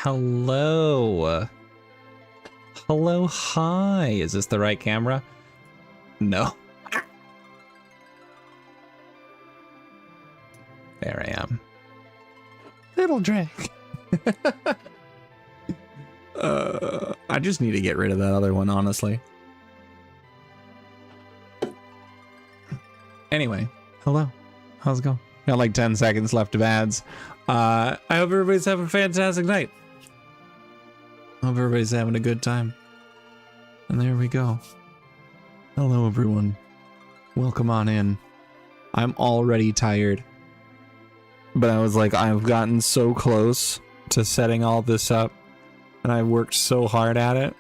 Hello. Hello, hi. Is this the right camera? No. There I am. Little drag. I just need to get rid of that other one, honestly. Anyway, hello. How's it going? Got like 10 seconds left of ads. I hope everybody's having a fantastic night. Hope everybody's having a good time. And there we go. Hello, everyone. Welcome on in. I'm already tired. But I was like, I've gotten so close to setting all this up. And I worked so hard at it.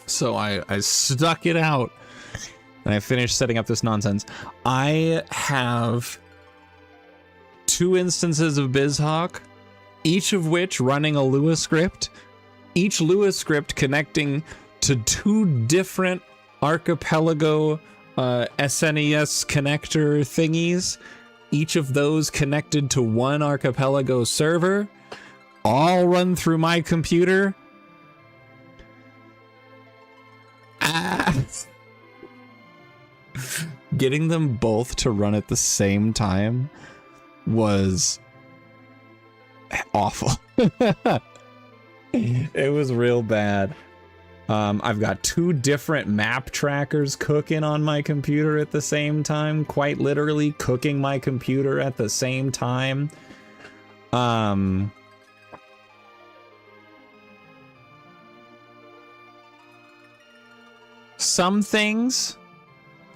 So I stuck it out. And I finished setting up this nonsense. I have 2 instances of BizHawk, each of which running a Lua script. Each Lua script connecting to 2 different Archipelago SNES connector thingies. Each of those connected to 1 Archipelago server. All run through my computer. Getting them both to run at the same time was awful. It was real bad. I've got 2 different map trackers cooking on my computer at the same time, quite literally cooking my computer at the same time. Some things,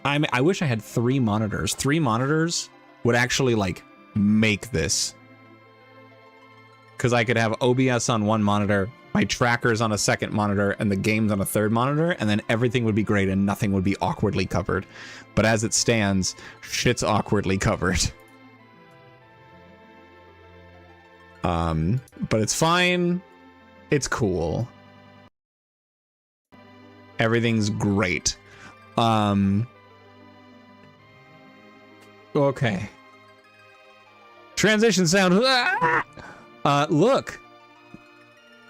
I wish I had 3 monitors. 3 monitors would actually like make this. Because I could have OBS on 1 monitor, my trackers on a 2nd monitor, and the games on a 3rd monitor, and then everything would be great and nothing would be awkwardly covered. But as it stands, shit's awkwardly covered. But it's fine. It's cool. Everything's great. Okay. Transition sound. Look.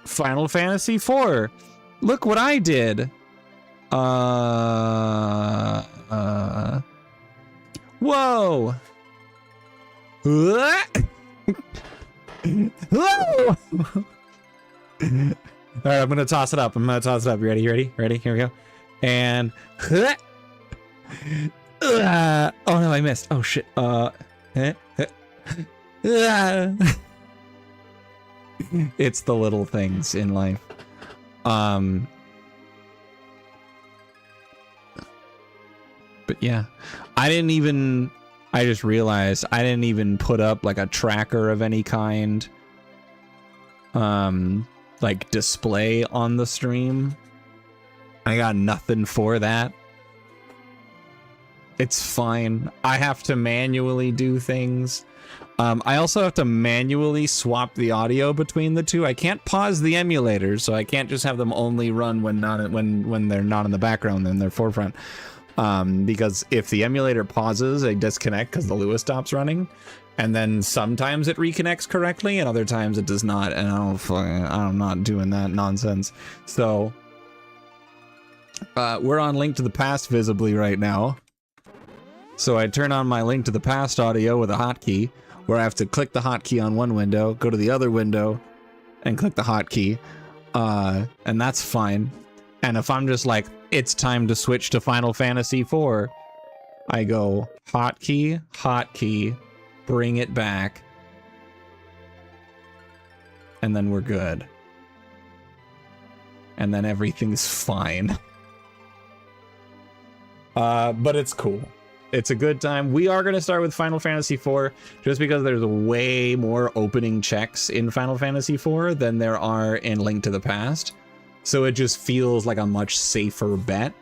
Final Fantasy IV. Look what I did. Whoa. Whoa. All right, I'm gonna toss it up. You ready? You ready? Ready? Here we go. And oh no, I missed. Oh shit. It's the little things in life. But yeah, I just realized I didn't even put up like a tracker of any kind. Like display on the stream. I got nothing for that. It's fine. I have to manually do things. I also have to manually swap the audio between the 2. I can't pause the emulator, so I can't just have them only run when they're not in the background in their forefront. Because if the emulator pauses, they disconnect because the Lua stops running. And then sometimes it reconnects correctly, and other times it does not. And I'm not doing that nonsense. So we're on Link to the Past visibly right now. So I turn on my Link to the Past audio with a hotkey, where I have to click the hotkey on one window, go to the other window, and click the hotkey. And that's fine. And if I'm just like, it's time to switch to Final Fantasy IV, I go hotkey, hotkey, bring it back, and then we're good. And then everything's fine. But it's cool. It's a good time. We are going to start with Final Fantasy IV just because there's way more opening checks in Final Fantasy IV than there are in Link to the Past. So it just feels like a much safer bet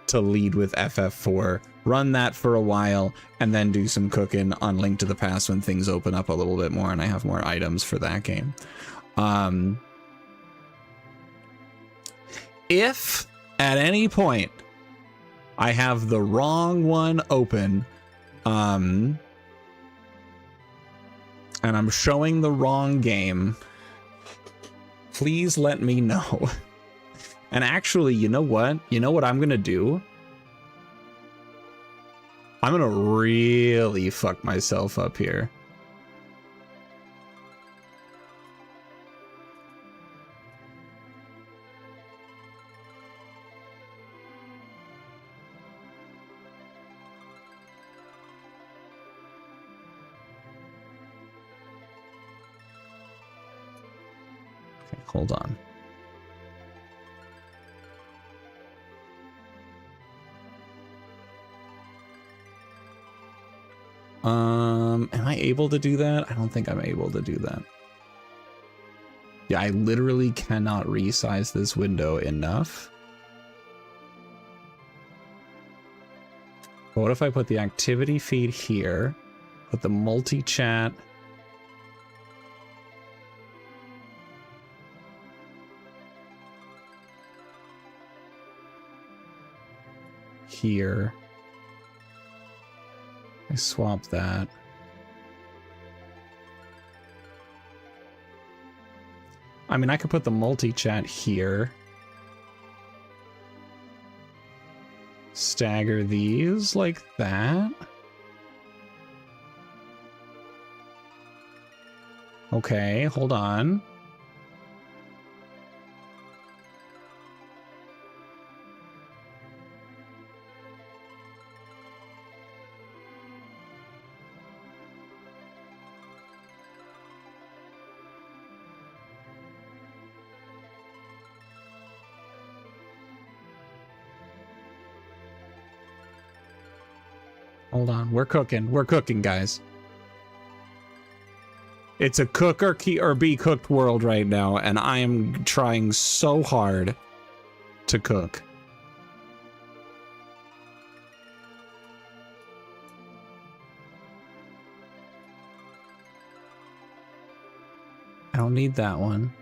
to lead with FF4, run that for a while, and then do some cooking on Link to the Past when things open up a little bit more and I have more items for that game. If at any point I have the wrong one open, and I'm showing the wrong game, please let me know. And actually, you know what? You know what I'm gonna do? I'm gonna really fuck myself up here. Okay, hold on. Am I able to do that? I don't think I'm able to do that. Yeah, I literally cannot resize this window enough. But what if I put the activity feed here, put the multi-chat here. I swap that. I mean, I could put the multi-chat here. Stagger these like that. Okay, hold on. Hold on, we're cooking, guys. It's a cook or be cooked world right now, and I am trying so hard to cook. I don't need that one.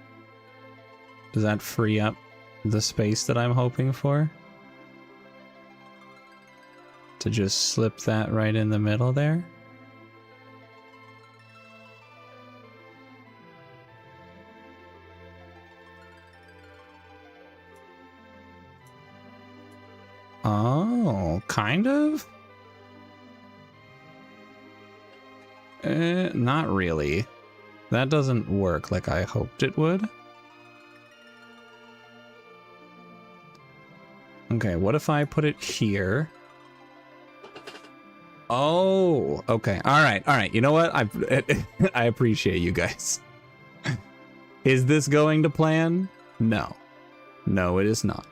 Does that free up the space that I'm hoping for? To just slip that right in the middle there. Oh, kind of? Not really. That doesn't work like I hoped it would. Okay, what if I put it here? Oh, okay. All right. You know what? I appreciate you guys. Is this going to plan? No. No, it is not.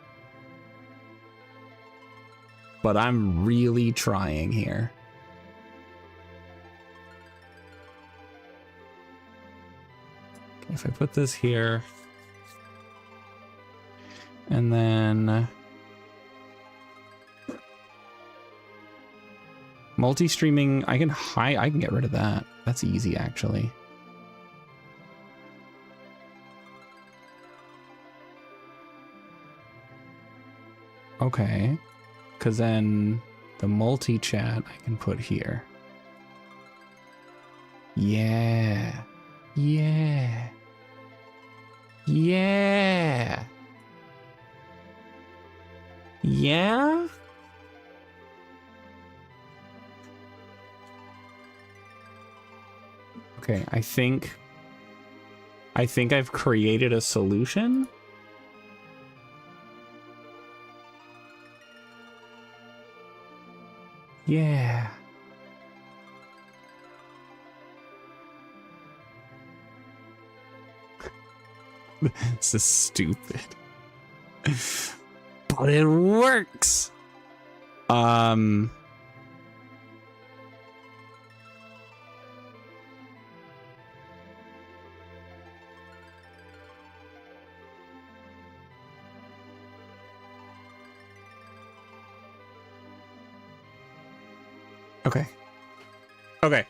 But I'm really trying here. Okay, if I put this here, and then multi-streaming, I can get rid of that. That's easy, actually. Okay. Because then the multi-chat I can put here. Yeah. Yeah. Yeah. Yeah? Okay, I think I've created a solution. Yeah. This is stupid. But it works. Okay.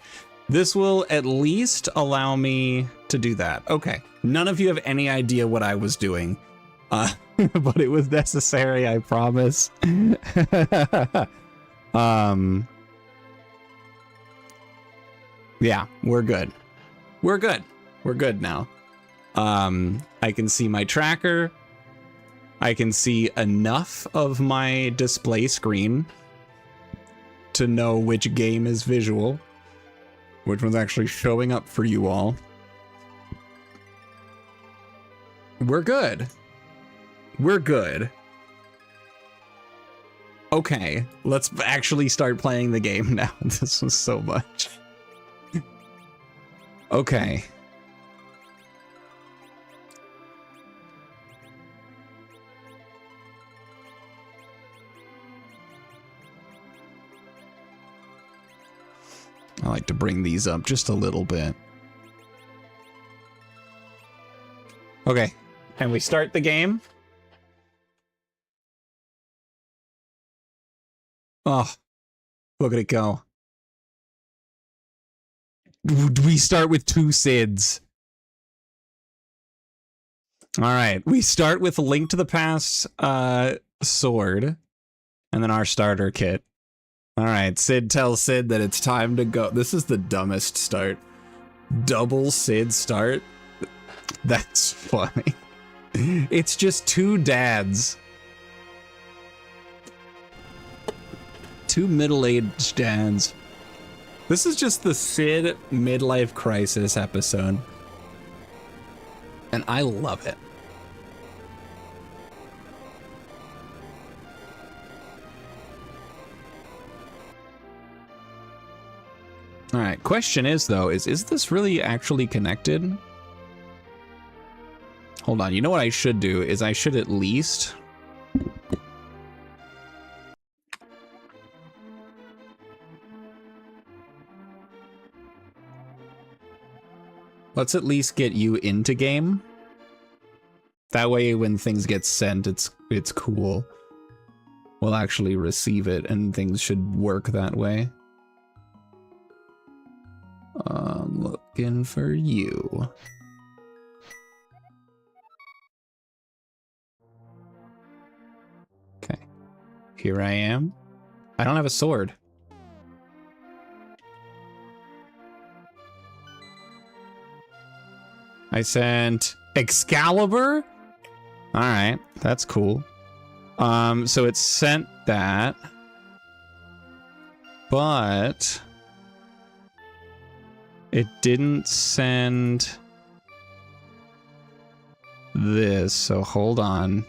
This will at least allow me to do that. Okay. None of you have any idea what I was doing. But it was necessary, I promise. Yeah, we're good. we're good. We're good now. I can see my tracker. I can see enough of my display screen to know which game is visual, which one's actually showing up for you all. We're good. We're good. Okay, let's actually start playing the game now. This was so much. Okay. I like to bring these up just a little bit. Okay, and we start the game. Oh, look at it go. We start with 2 SIDs. All right, we start with Link to the Past sword, and then our starter kit. All right, Sid tells Sid that it's time to go. This is the dumbest start. Double Sid start? That's funny. It's just 2 dads. 2 middle-aged dads. This is just the Sid midlife crisis episode. And I love it. All right, question is though, is this really actually connected? Hold on, you know what I should do is I should at least... Let's at least get you into game. That way when things get sent, it's cool. We'll actually receive it and things should work that way. I'm looking for you. Okay. Here I am. I don't have a sword. I sent Excalibur? Alright, that's cool. So it sent that. But it didn't send this, so hold on.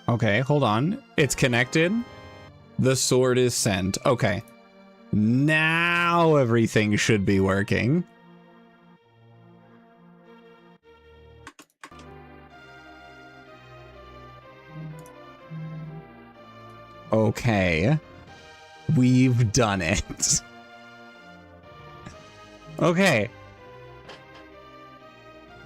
Okay, hold on. It's connected. The sword is sent. Okay. Now everything should be working. Okay. We've done it. Okay.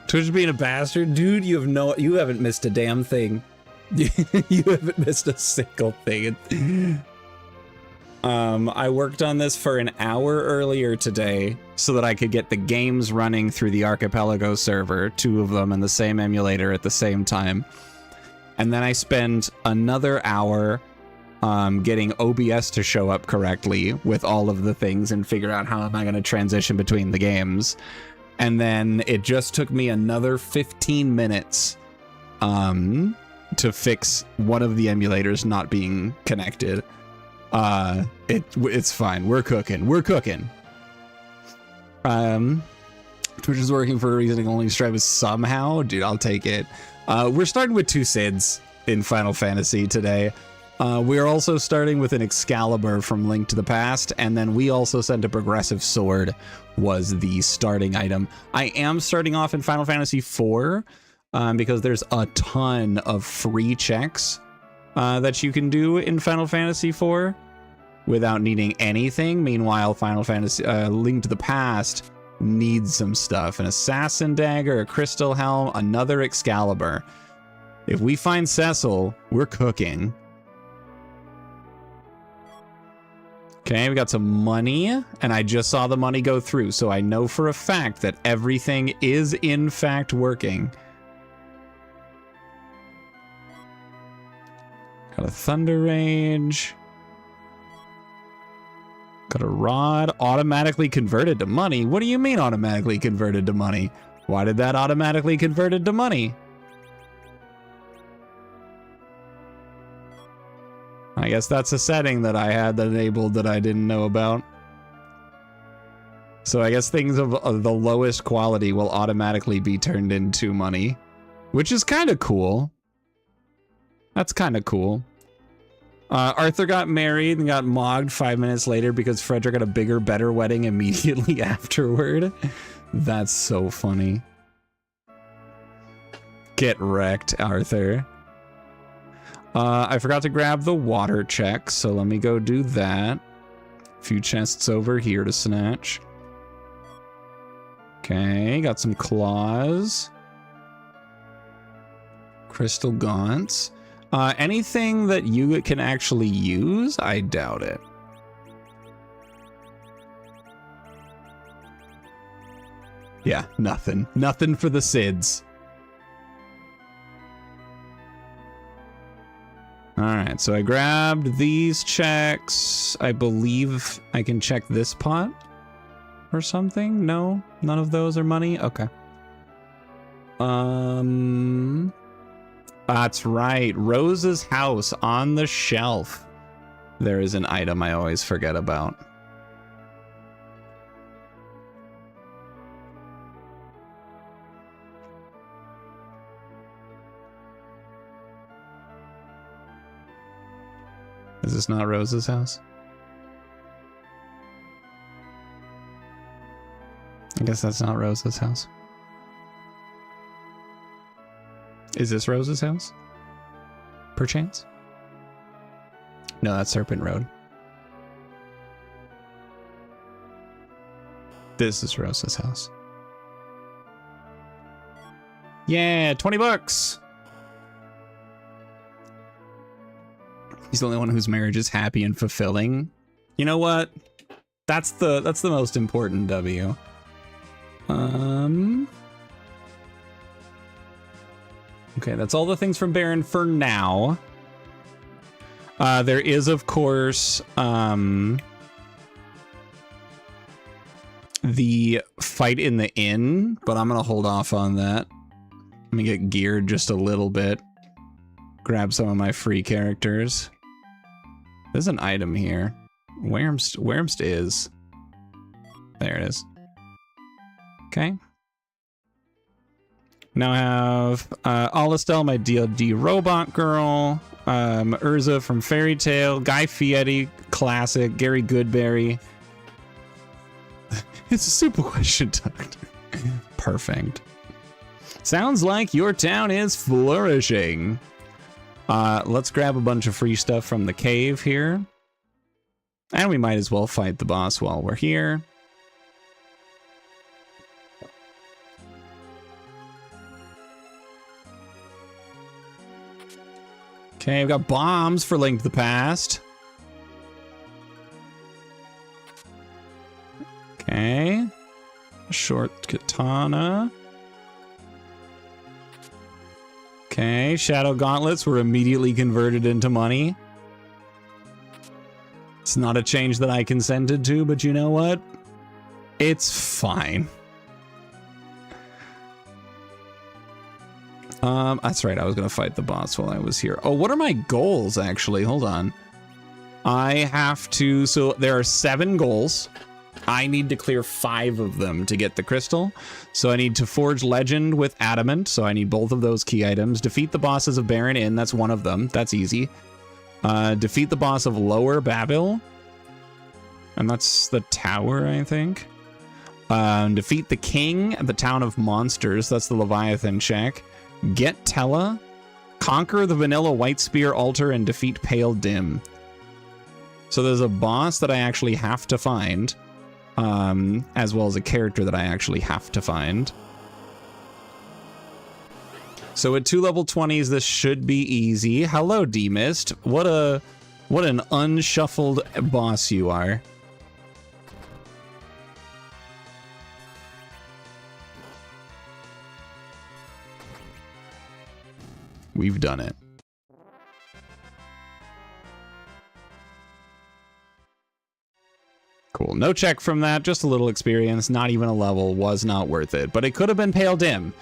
Twitch being a bastard? Dude, you haven't missed a damn thing. You haven't missed a single thing. I worked on this for an hour earlier today so that I could get the games running through the Archipelago server, 2 of them in the same emulator at the same time. And then I spent another hour getting OBS to show up correctly with all of the things and figure out how am I going to transition between the games. And then it just took me another 15 minutes to fix one of the emulators not being connected. It's fine. We're cooking. We're cooking. Twitch is working for a reason. It can only strive somehow. Dude, I'll take it. We're starting with 2 SIDs in Final Fantasy today. We're also starting with an Excalibur from Link to the Past, and then we also sent a progressive sword was the starting item. I am starting off in Final Fantasy IV because there's a ton of free checks that you can do in Final Fantasy IV without needing anything. Meanwhile, Final Fantasy Link to the Past needs some stuff. An Assassin Dagger, a Crystal Helm, another Excalibur. If we find Cecil, we're cooking. Okay, we got some money, and I just saw the money go through, so I know for a fact that everything is in fact working. Got a Thunder Rage. Got a Rod automatically converted to money. What do you mean automatically converted to money? Why did that automatically converted to money? I guess that's a setting that I had that enabled that I didn't know about. So I guess things of the lowest quality will automatically be turned into money, which is kind of cool. That's kind of cool. Arthur got married and got mogged 5 minutes later because Frederick had a bigger, better wedding immediately afterward. That's so funny. Get wrecked, Arthur. I forgot to grab the water check, so let me go do that. A few chests over here to snatch. Okay, got some claws. Crystal gaunts. Anything that you can actually use? I doubt it. Yeah, nothing. Nothing for the SIDS. Alright, so I grabbed these checks. I believe I can check this pot or something? No? None of those are money? Okay. That's right. Rose's house on the shelf. There is an item I always forget about. Is this not Rose's house? I guess that's not Rose's house. Is this Rose's house? Perchance? No, that's Serpent Road. This is Rose's house. Yeah, 20 bucks! He's the only one whose marriage is happy and fulfilling. You know what? That's the most important W. Okay, that's all the things from Baron for now. There is, of course, the fight in the inn, but I'm gonna hold off on that. Let me get geared just a little bit. Grab some of my free characters. There's an item here. Where's is? There it is. Okay. Now I have Alastel, my D&D robot girl, Urza from Fairy Tale, Guy Fieri, classic, Gary Goodberry. It's a simple question, Doctor. Perfect. Sounds like your town is flourishing. Let's grab a bunch of free stuff from the cave here. And we might as well fight the boss while we're here. Okay, we've got bombs for Link to the Past. Okay. Short katana. Okay, Shadow Gauntlets were immediately converted into money. It's not a change that I consented to, but you know what? It's fine. That's right, I was gonna fight the boss while I was here. Oh, what are my goals, actually? Hold on. I have to, so there are 7 goals. I need to clear 5 of them to get the crystal. So I need to forge legend with adamant, so I need both of those key items. Defeat the bosses of Baron Inn, that's one of them. That's easy. Defeat the boss of Lower Babil. And that's the tower, I think. Defeat the king at the town of monsters. That's the Leviathan check. Get Tella. Conquer the vanilla white spear altar and defeat Pale Dim. So there's a boss that I actually have to find. As well as a character that I actually have to find. So at 2 level 20s, this should be easy. Hello, D-Mist. What a What an unshuffled boss you are. We've done it. Cool. No check from that. Just a little experience. Not even a level. Was not worth it. But it could have been Pale Dim.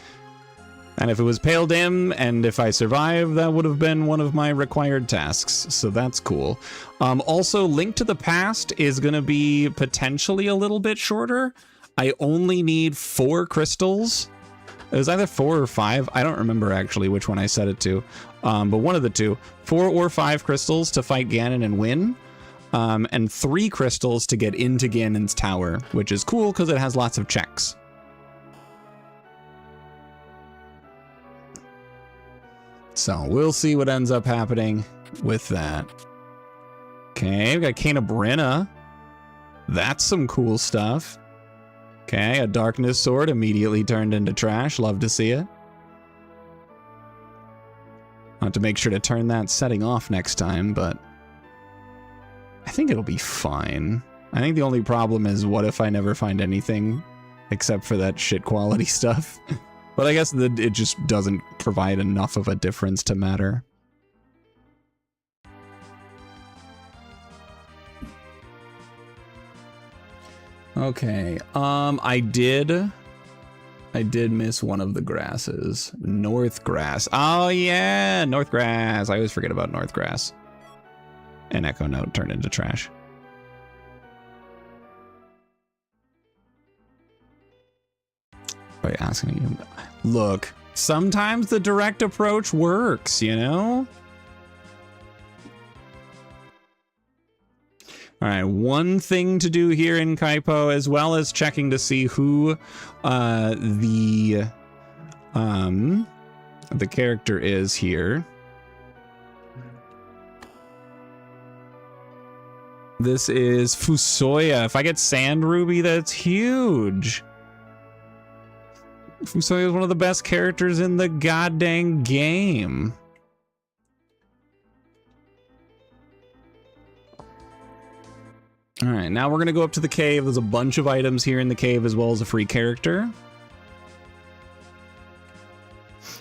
And if it was Pale Dim, and if I survived, that would have been one of my required tasks. So that's cool. Also, Link to the Past is going to be potentially a little bit shorter. I only need 4 crystals. It was either 4 or 5. I don't remember actually which one I set it to. But one of the two. 4 or 5 crystals to fight Ganon and win. And 3 crystals to get into Ganon's tower, which is cool because it has lots of checks. So we'll see what ends up happening with that. Okay, we got Canebrina. That's some cool stuff. Okay, a Darkness Sword immediately turned into trash. Love to see it. I'll have to make sure to turn that setting off next time, but I think it'll be fine. I think the only problem is what if I never find anything except for that shit quality stuff? But I guess that it just doesn't provide enough of a difference to matter. Okay, I did miss one of the grasses. North Grass. Oh yeah, North Grass. I always forget about North Grass. And Echo Note turned into trash. By asking you, look, sometimes the direct approach works, you know? All right, one thing to do here in Kaipo, as well as checking to see who the character is here. This is Fusoya. If I get Sand Ruby, that's huge. Fusoya is one of the best characters in the goddamn game. All right, now we're gonna go up to the cave. There's a bunch of items here in the cave, as well as a free character.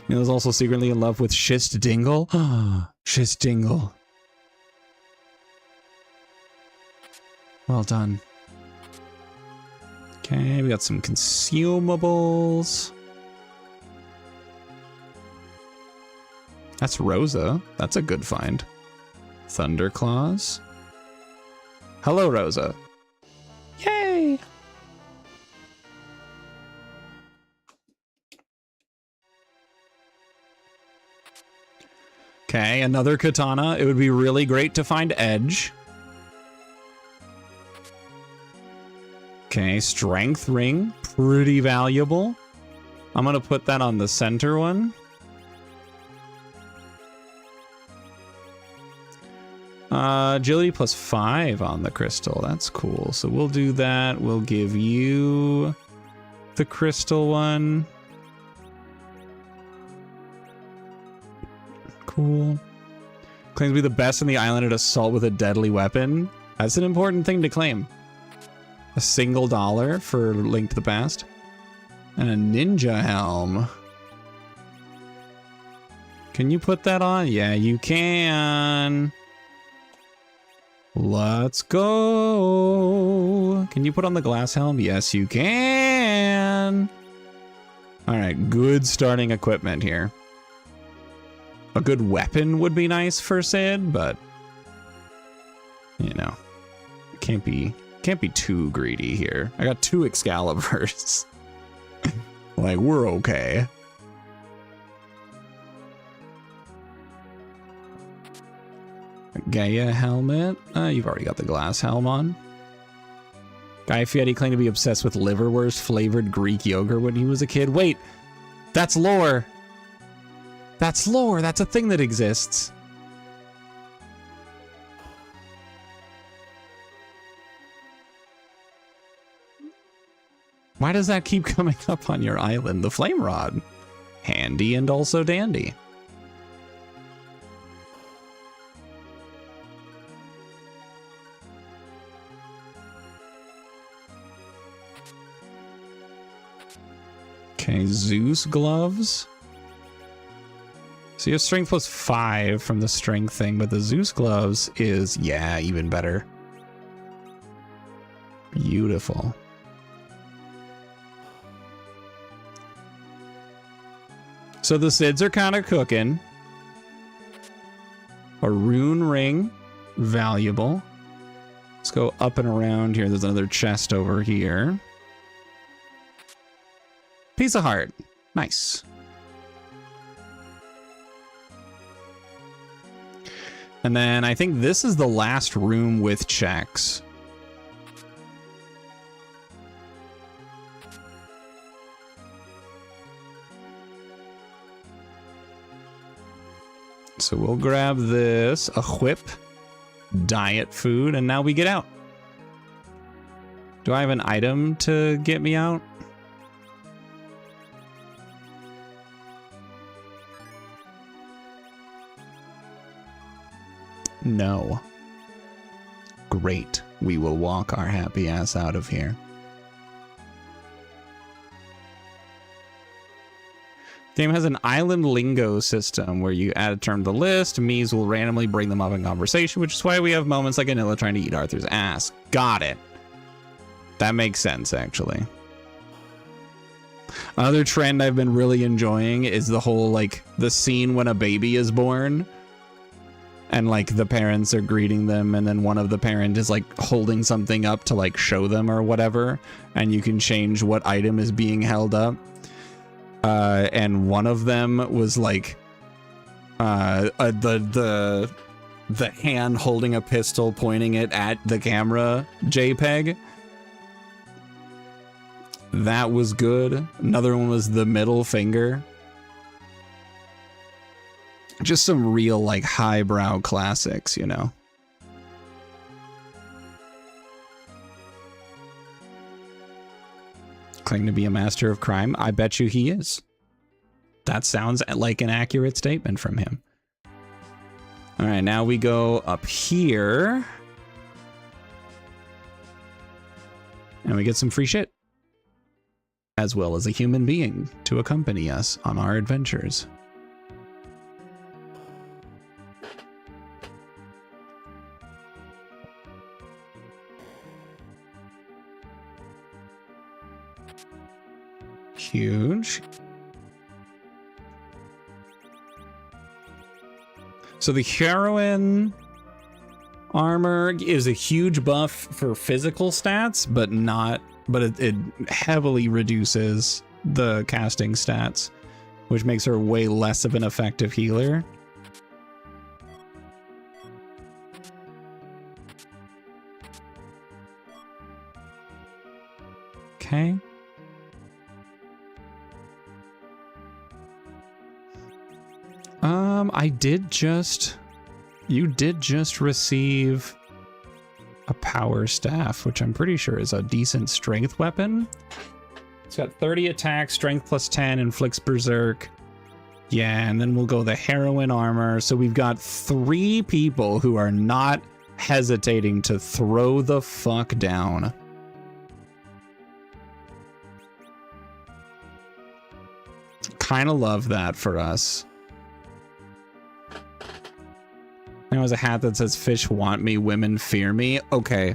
Neil's also secretly in love with Shist Dingle. Shist Dingle. Well done. Okay, we got some consumables. That's Rosa. That's a good find. Thunderclaws. Hello, Rosa. Yay! Okay, another katana. It would be really great to find Edge. Okay, strength ring. Pretty valuable. I'm gonna put that on the center one. Agility plus 5 on the crystal. That's cool. So we'll do that. We'll give you the crystal one. Cool. Claims to be the best in the island at assault with a deadly weapon. That's an important thing to claim. A single $1 for Link to the Past. And a ninja helm. Can you put that on? Yeah, you can. Let's go. Can you put on the glass helm? Yes, you can. All right, good starting equipment here. A good weapon would be nice for Sid, but you know, can't be too greedy here. I got 2 Excaliburs. Like, we're okay. Gaia helmet. You've already got the glass helm on. Guy Fieri claimed to be obsessed with liverwurst flavored Greek yogurt when he was a kid. Wait, that's lore. That's lore. That's a thing that exists. Why does that keep coming up on your island? The flame rod. Handy and also dandy. my Zeus gloves. So you have strength plus 5 from the strength thing, but the Zeus gloves is, yeah, even better. Beautiful. So the SIDs are kind of cooking. A rune ring, valuable. Let's go up and around here. There's another chest over here. Piece of heart. Nice. And then I think this is the last room with checks. So we'll grab this, a whip, diet food, and now we get out. Do I have an item to get me out? No. Great. We will walk our happy ass out of here. Game has an island lingo system where you add a term to the list. Mies will randomly bring them up in conversation, which is why we have moments like Anilla trying to eat Arthur's ass. Got it. That makes sense, actually. Another trend I've been really enjoying is the whole, like, the scene when a baby is born. And, like, the parents are greeting them, and then one of the parents is, like, holding something up to, like, show them or whatever. And you can change what item is being held up. And one of them was, like, the hand holding a pistol pointing it at the camera JPEG. That was good. Another one was the middle finger. Just some real, like, highbrow classics, you know? Claim to be a master of crime? I bet you he is. That sounds like an accurate statement from him. All right, now we go up here. And we get some free shit. As well as a human being to accompany us on our adventures. Huge. So the heroine armor is a huge buff for physical stats, but it heavily reduces the casting stats, which makes her way less of an effective healer. Okay. You did just receive a power staff, which I'm pretty sure is a decent strength weapon. It's got 30 attack, strength plus 10, inflicts berserk. Yeah, and then we'll go the heroine armor. So we've got 3 people who are not hesitating to throw the fuck down. Kind of love that for us. There was a hat that says, "Fish want me, women fear me." Okay.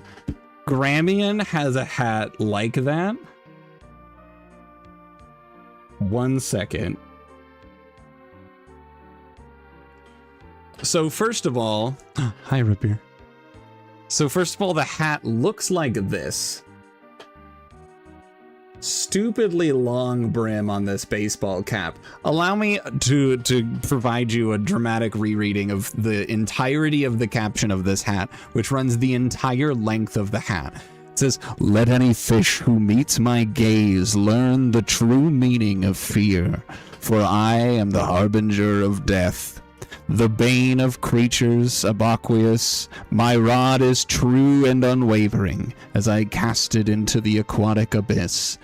Gramian has a hat like that. 1 second. So first of all, hi Rapier. So first of all, the hat looks like this. Stupidly long brim on this baseball cap. Allow me to provide you a dramatic rereading of the entirety of the caption of this hat, which runs the entire length of the hat. It says, "Let any fish who meets my gaze learn the true meaning of fear, for I am the harbinger of death. The bane of creatures, Abaquius, my rod is true and unwavering, as I cast it into the aquatic abyss.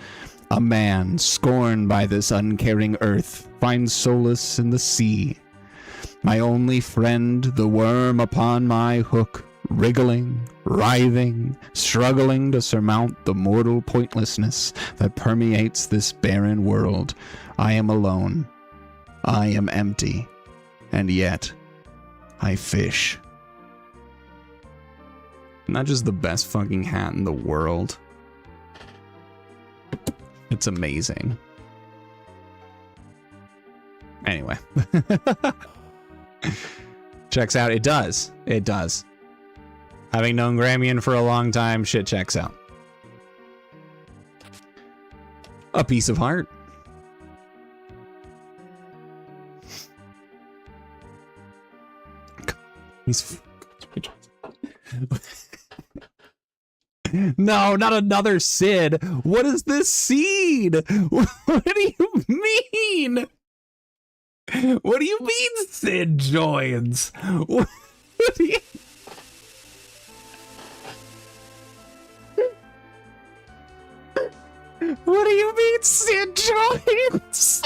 A man, scorned by this uncaring earth, finds solace in the sea. My only friend, the worm upon my hook, wriggling, writhing, struggling to surmount the mortal pointlessness that permeates this barren world. I am alone. I am empty. And yet, I fish. Not just the best fucking hat in the world. It's amazing. Anyway. Checks out. It does. It does. Having known Gramian for a long time, shit checks out. A piece of heart. He's... No, not another Sid. What is this seed? What do you mean? What do you mean Sid joins? What do you... What do you mean Sid joins?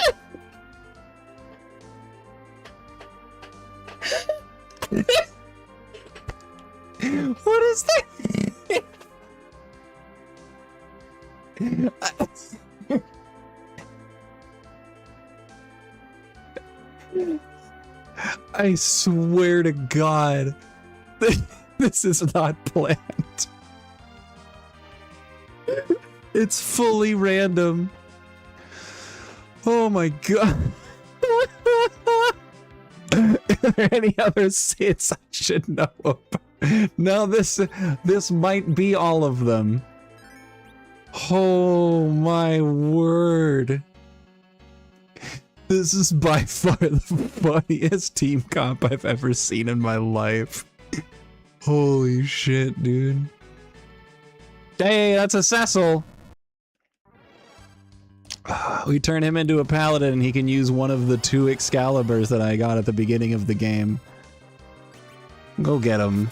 What is that? I swear to God, this is not planned. It's fully random. Oh my God. Are there any other Sids I should know about? No, this might be all of them. Oh my word. This is by far the funniest team comp I've ever seen in my life. Holy shit, dude. Hey, that's a Cecil. We turn him into a paladin and he can use one of the 2 Excaliburs that I got at the beginning of the game. Go get him.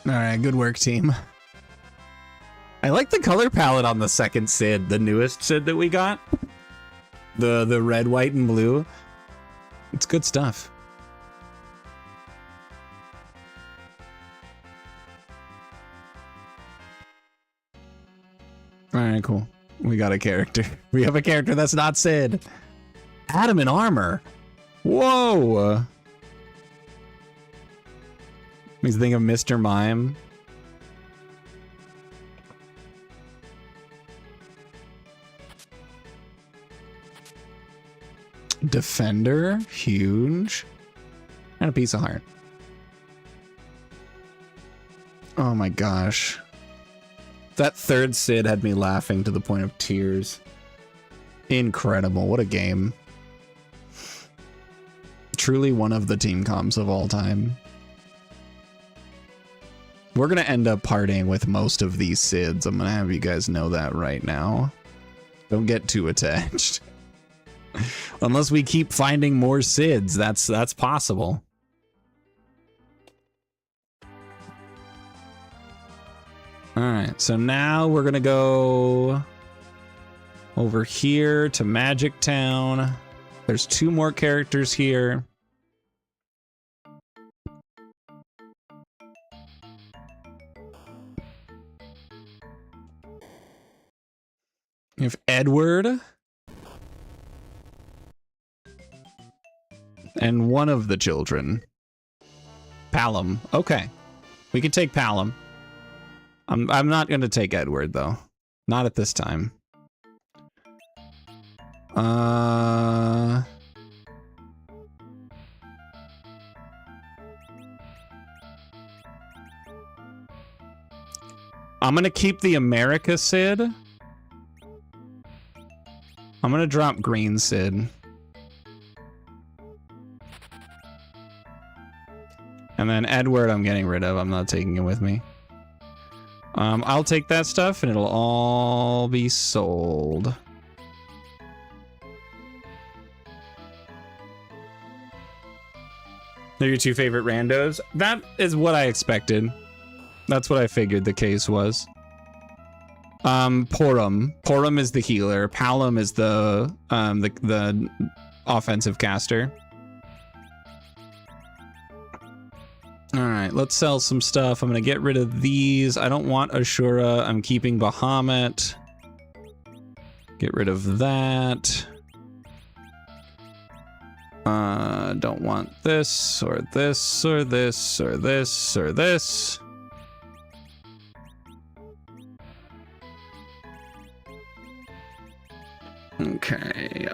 Alright, good work, team. I like the color palette on the second Sid, the newest Sid that we got. The red, white, and blue. It's good stuff. Alright, cool. We got a character. We have a character that's not Sid. Adam in armor. Whoa! Makes me think of Mr. Mime. Defender, huge. And a piece of heart. Oh my gosh. That third Sid had me laughing to the point of tears. Incredible, what a game. Truly one of the team comps of all time. We're gonna end up partying with most of these Sids. I'm gonna have you guys know that right now. Don't get too attached. Unless we keep finding more Sids, that's possible. Alright, so now we're gonna go over here to Magic Town. There's 2 more characters here. We have Edward. And one of the children. Palom. Okay. We can take Palom. I'm not going to take Edward, though. Not at this time. I'm going to keep the America Sid. I'm going to drop Green Sid. And then Edward I'm getting rid of. I'm not taking it with me. I'll take that stuff and it'll all be sold. They're your two favorite randos? That is what I expected. That's what I figured the case was. Porum. Porum is the healer. Palom is the offensive caster. Alright, let's sell some stuff. I'm gonna get rid of these. I don't want Ashura. I'm keeping Bahamut. Get rid of that. Don't want this, or this, or this, or this, or this. Okay,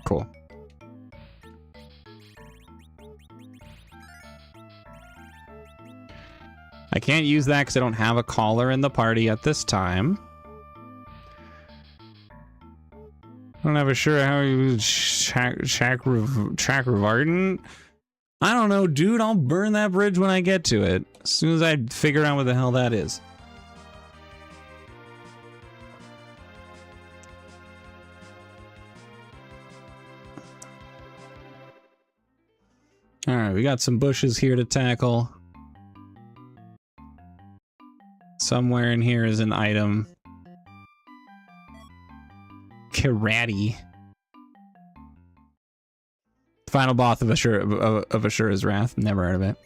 cool. I can't use that because I don't have a caller in the party at this time. I don't have a sure how you Chakravartin. I don't know, dude. I'll burn that bridge when I get to it. As soon as I figure out what the hell that is. Alright, we got some bushes here to tackle. Somewhere in here is an item. Karate. Final boss of Ashura's Wrath. Never heard of it.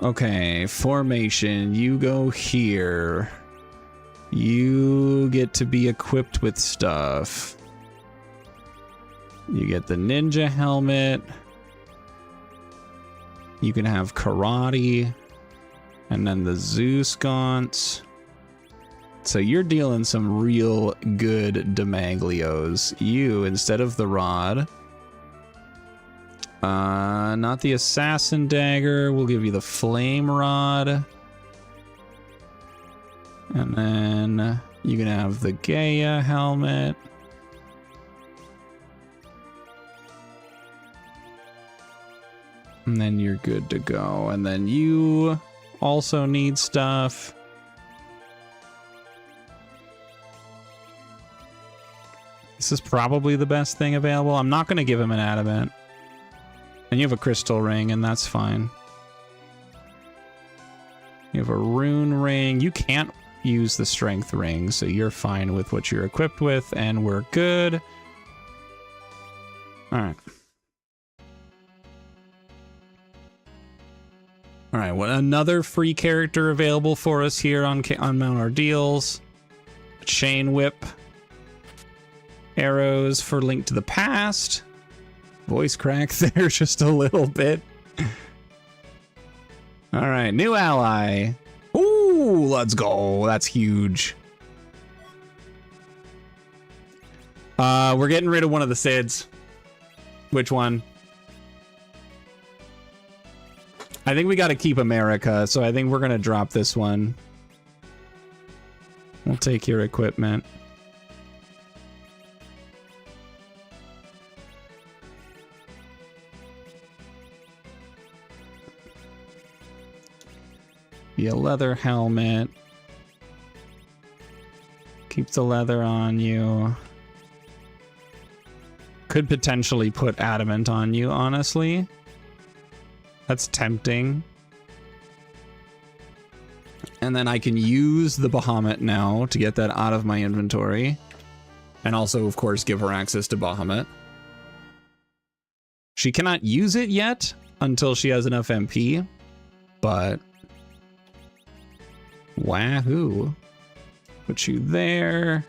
Okay, formation. You go here. You get to be equipped with stuff. You get the ninja helmet. You can have karate. And then the Zeus gaunts. So you're dealing some real good Demaglios. You, instead of the rod. Not the assassin dagger. We'll give you the flame rod. And then you can have the Gaia helmet. And then you're good to go. And then you also need stuff. This is probably the best thing available. I'm not going to give him an adamant. And you have a crystal ring, and that's fine. You have a rune ring. You can't use the strength ring, so you're fine with what you're equipped with, and we're good. Alright. Alright, well, another free character available for us here on Mount Ordeals. Chain Whip. Arrows for Link to the Past. Voice crack there just a little bit. Alright, new ally. Ooh, let's go. That's huge. We're getting rid of one of the Sids. Which one? I think we got to keep America, so I think we're going to drop this one. We'll take your equipment. Be a leather helmet. Keep the leather on you. Could potentially put adamant on you, honestly. That's tempting. And then I can use the Bahamut now to get that out of my inventory. And also, of course, give her access to Bahamut. She cannot use it yet until she has enough MP. But... wahoo. Put you there.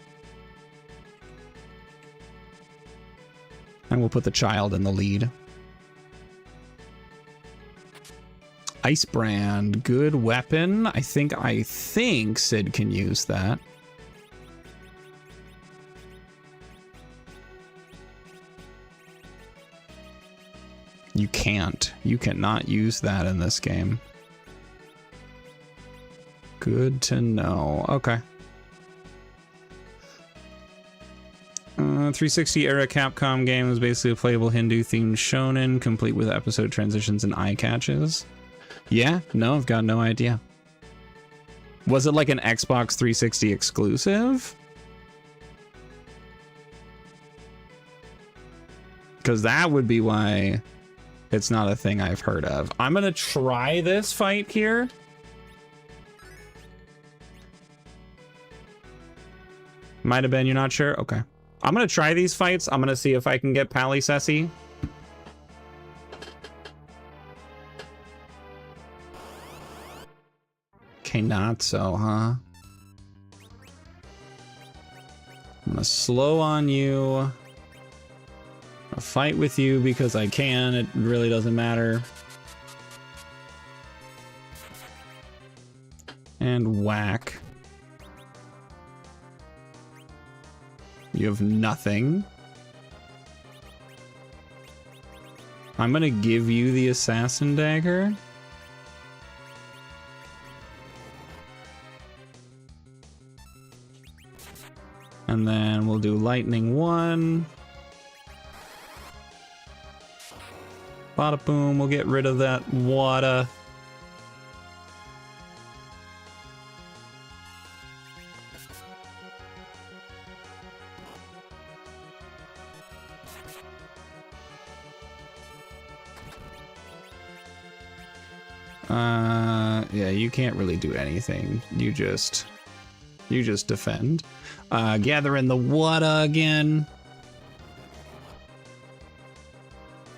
And we'll put the child in the lead. Ice Brand, good weapon. I think Sid can use that. You can't. You cannot use that in this game. Good to know. Okay. 360 era Capcom game was basically a playable Hindu-themed shonen, complete with episode transitions and eye catches. Yeah, no, I've got no idea. Was it like an Xbox 360 exclusive? Because that would be why it's not a thing I've heard of. I'm gonna try this fight here. Might have been, you're not sure? Okay. I'm gonna try these fights. I'm gonna see if I can get Pally Sessy. Okay, not so, huh? I'm gonna slow on you. I'll fight with you because I can. It really doesn't matter. And whack. You have nothing. I'm gonna give you the assassin dagger. And then we'll do lightning 1. Bada boom, we'll get rid of that water. Yeah, you can't really do anything. You just defend. Gather in the water again.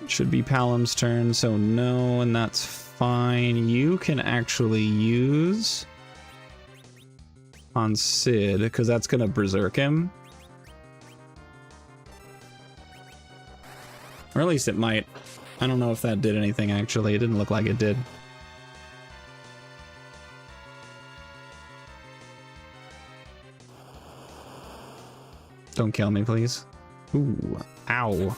Should be Palom's turn, so no, and that's fine. You can actually use on Sid, because that's gonna berserk him. Or at least it might. I don't know if that did anything, actually. It didn't look like it did. Don't kill me, please. Ooh, ow.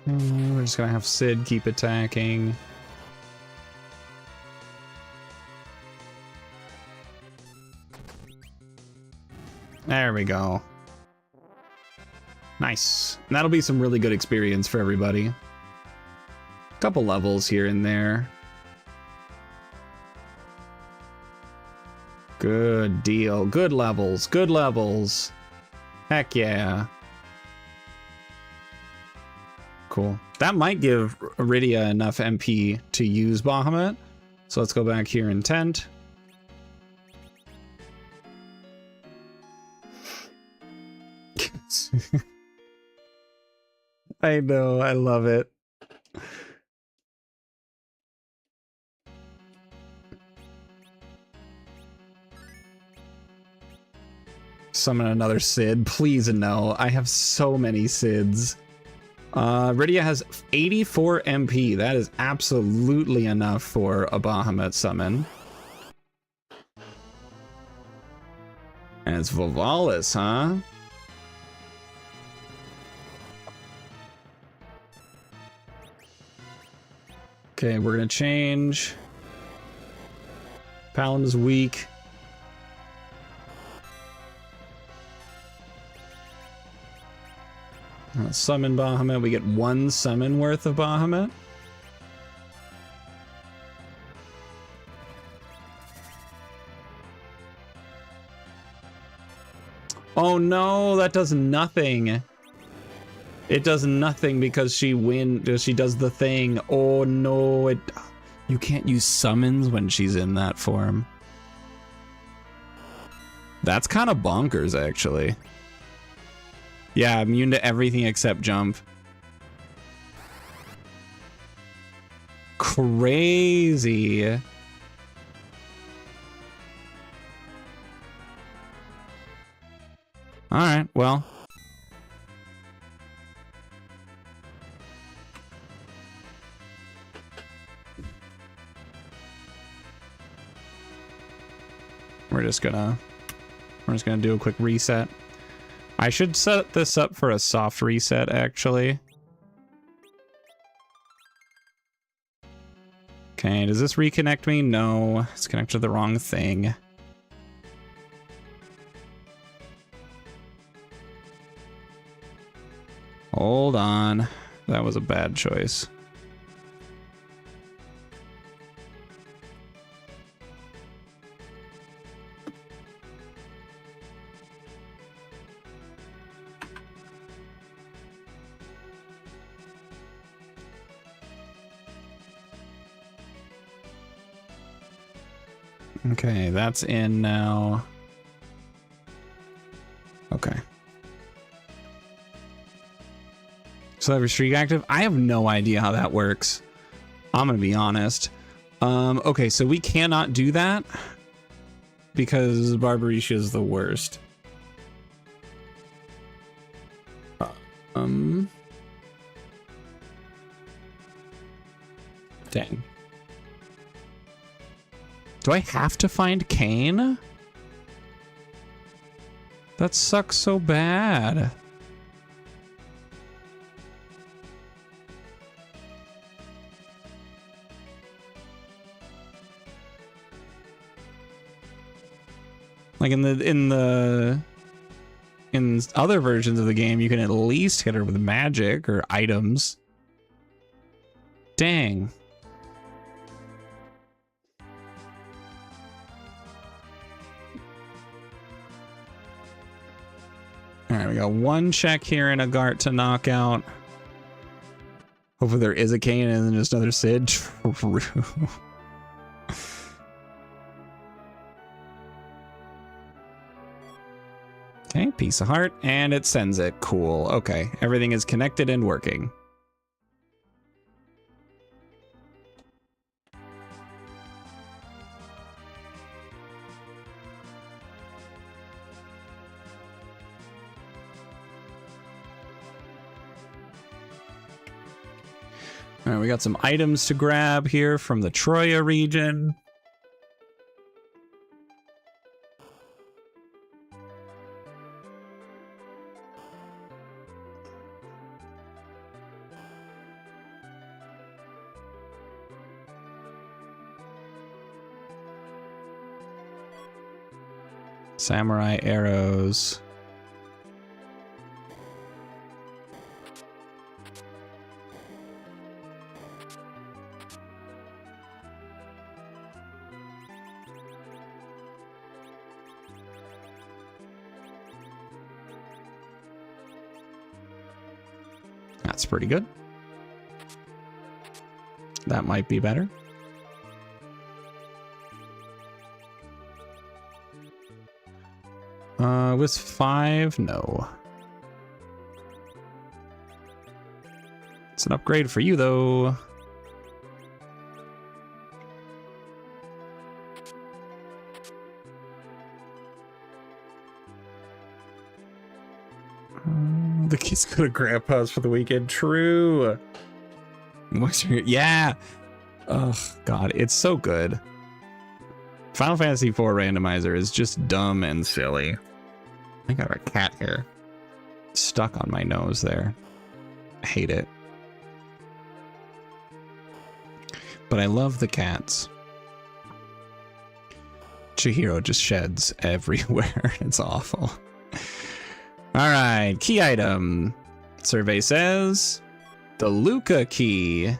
We're just gonna have Sid keep attacking. There we go. Nice. And that'll be some really good experience for everybody. Couple levels here and there. Good deal. Good levels. Good levels. Heck yeah. Cool. That might give Iridia enough MP to use Bahamut. So let's go back here in Tent. I know, I love it. Summon another Sid. Please no. I have so many Sids. Iridia has 84 MP. That is absolutely enough for a Bahamut summon. And it's Vivalis, huh? Okay, we're gonna change. Paladin's weak. Summon Bahamut. We get 1 summon worth of Bahamut. Oh no, that does nothing. It does nothing because she does the thing. Oh no, you can't use summons when she's in that form. That's kind of bonkers, actually. Yeah, immune to everything except jump. Crazy. All right, well. We're just gonna do a quick reset. I should set this up for a soft reset, actually. Okay, does this reconnect me? No, it's connected to the wrong thing. Hold on. That was a bad choice. Okay, that's in now. Okay. So every streak active? I have no idea how that works. I'm gonna be honest. Okay, so we cannot do that because Barbarisha is the worst. Dang. Do I have to find Kane? That sucks so bad. Like in other versions of the game, you can at least hit her with magic or items. Dang. All right, we got one check here and a Gart to knock out. Hopefully there is a Kane and then just another Sid. True. Okay, piece of heart, and it sends it. Cool. Okay, everything is connected and working. All right, we got some items to grab here from the Troya region. Samurai arrows. That's pretty good. That might be better. With 5, no. It's an upgrade for you, though. The kids go to Grandpa's for the weekend. True. Yeah. Oh, God. It's so good. Final Fantasy IV randomizer is just dumb and silly. I got a cat hair stuck on my nose there. I hate it. But I love the cats. Chihiro just sheds everywhere. It's awful. All right, key item. Survey says the Luca key.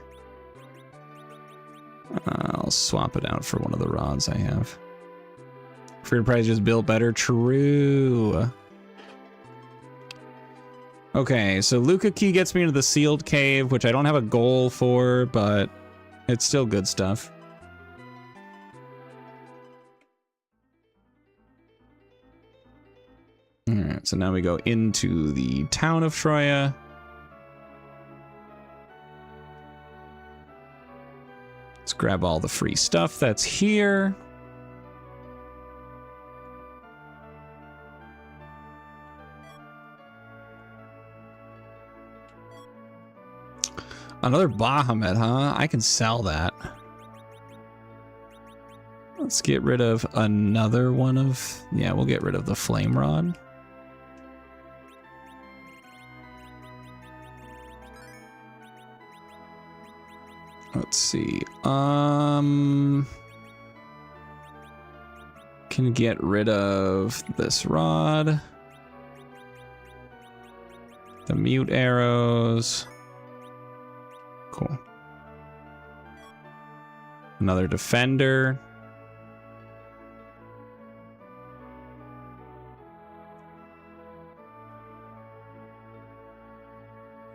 I'll swap it out for one of the rods I have. Free prize just built better. True. Okay, so Luca key gets me into the sealed cave, which I don't have a goal for, but it's still good stuff. All right, so now we go into the town of Troya. Let's grab all the free stuff that's here. Another Bahamut, huh? I can sell that. Let's get rid of another one of... Yeah, we'll get rid of the Flame Rod. Let's see. Can get rid of this rod. The mute arrows. Cool. Another defender.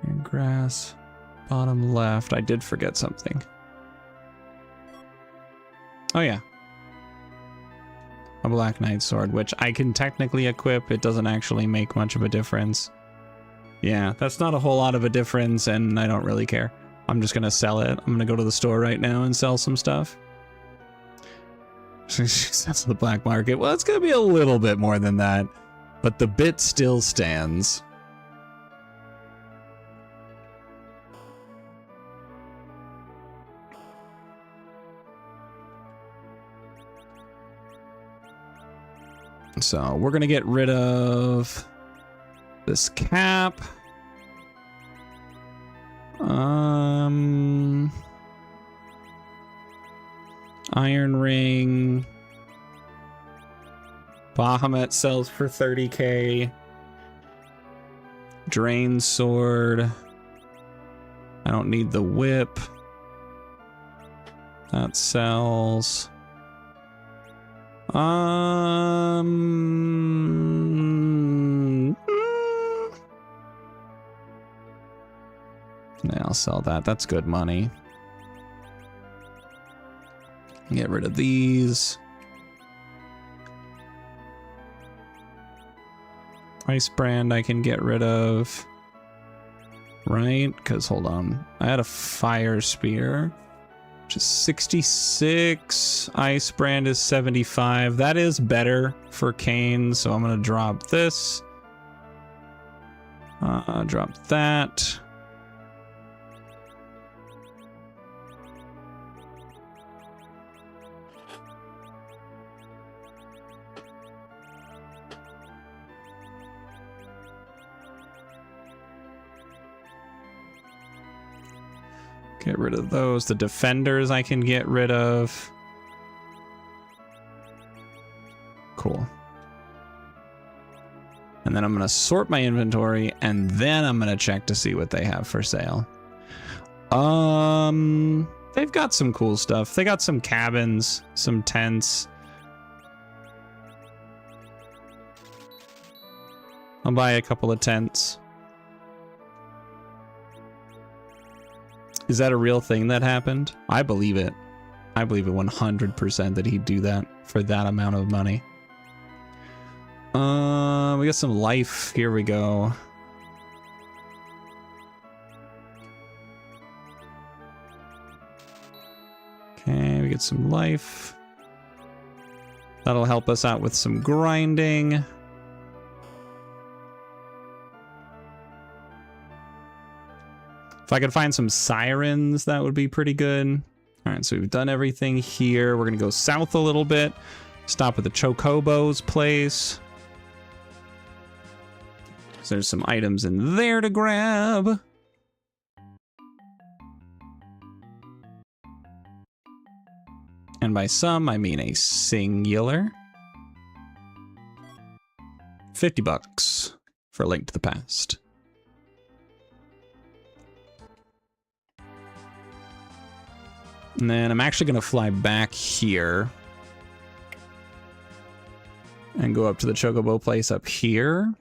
And grass. Bottom left. I did forget something. Oh yeah. A Black Knight sword, which I can technically equip. It doesn't actually make much of a difference. Yeah, that's not a whole lot of a difference, and I don't really care. I'm just gonna sell it. I'm gonna go to the store right now and sell some stuff. That's the black market. Well, it's gonna be a little bit more than that, but the bit still stands. So we're gonna get rid of this cap. Iron ring. Bahamut sells for 30k. Drain sword. I don't need the whip. That sells. Yeah, I'll sell that. That's good money. Get rid of these. Ice brand I can get rid of. Right? Because, hold on. I had a fire spear. Which is 66. Ice brand is 75. That is better for Kane, so I'm going to drop this. Drop that. Get rid of those. The defenders I can get rid of. Cool. And then I'm going to sort my inventory, and then I'm going to check to see what they have for sale. They've got some cool stuff. They got some cabins, some tents. I'll buy a couple of tents. Is that a real thing that happened? I believe it. I believe it 100% that he'd do that for that amount of money. We got some life. Here we go. Okay, we get some life. That'll help us out with some grinding. If I could find some sirens, that would be pretty good. All right, so we've done everything here. We're going to go south a little bit. Stop at the Chocobo's place. So there's some items in there to grab. And by some, I mean a singular. 50 bucks for A Link to the Past. And then I'm actually going to fly back here and go up to the Chocobo place up here.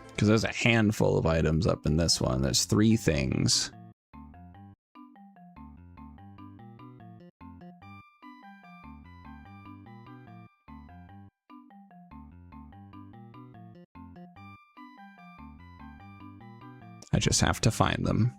Because there's a handful of items up in this one. There's 3 things. I just have to find them.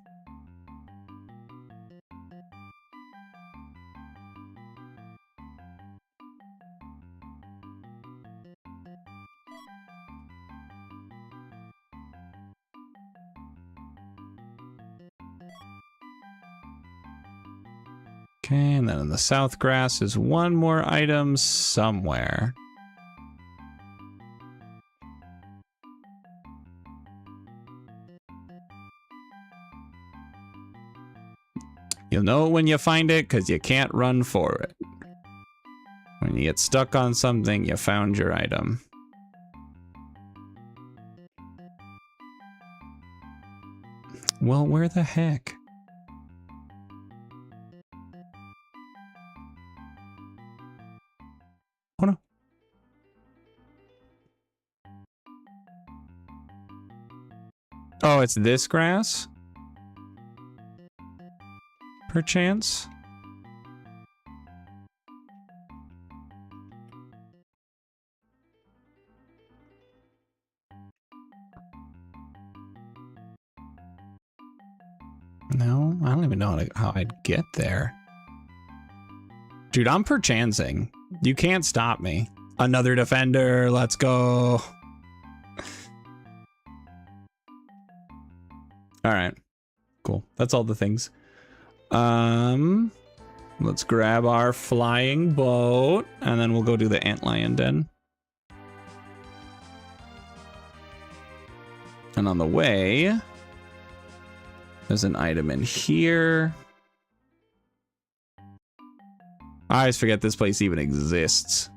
Okay, and then in the south grass is one more item somewhere. You'll know it when you find it because you can't run for it. When you get stuck on something, you found your item. Well, where the heck? Oh no. Oh, it's this grass? Perchance? No, I don't even know how I'd get there. Dude, I'm perchancing. You can't stop me. Another defender, let's go. All right, cool. That's all the things. Let's grab our flying boat and then we'll go do the antlion den. And on the way, there's an item in here. I always forget this place even exists.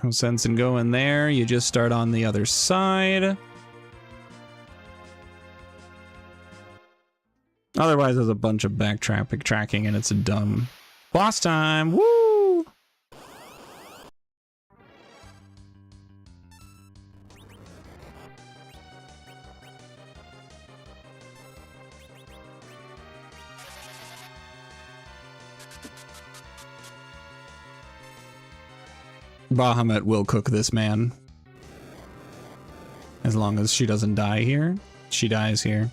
No sense in going there. You just start on the other side. Otherwise, there's a bunch of backtracking and it's a dumb boss time. Woo! Bahamut will cook this man. As long as she doesn't die here. She dies here.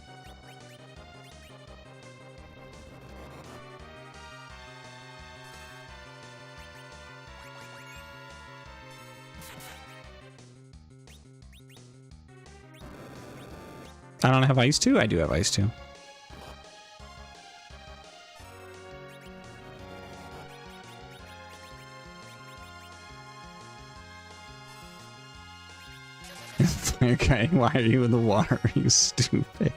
I don't have ice 2? I do have ice 2. Okay, why are you in the water? You stupid.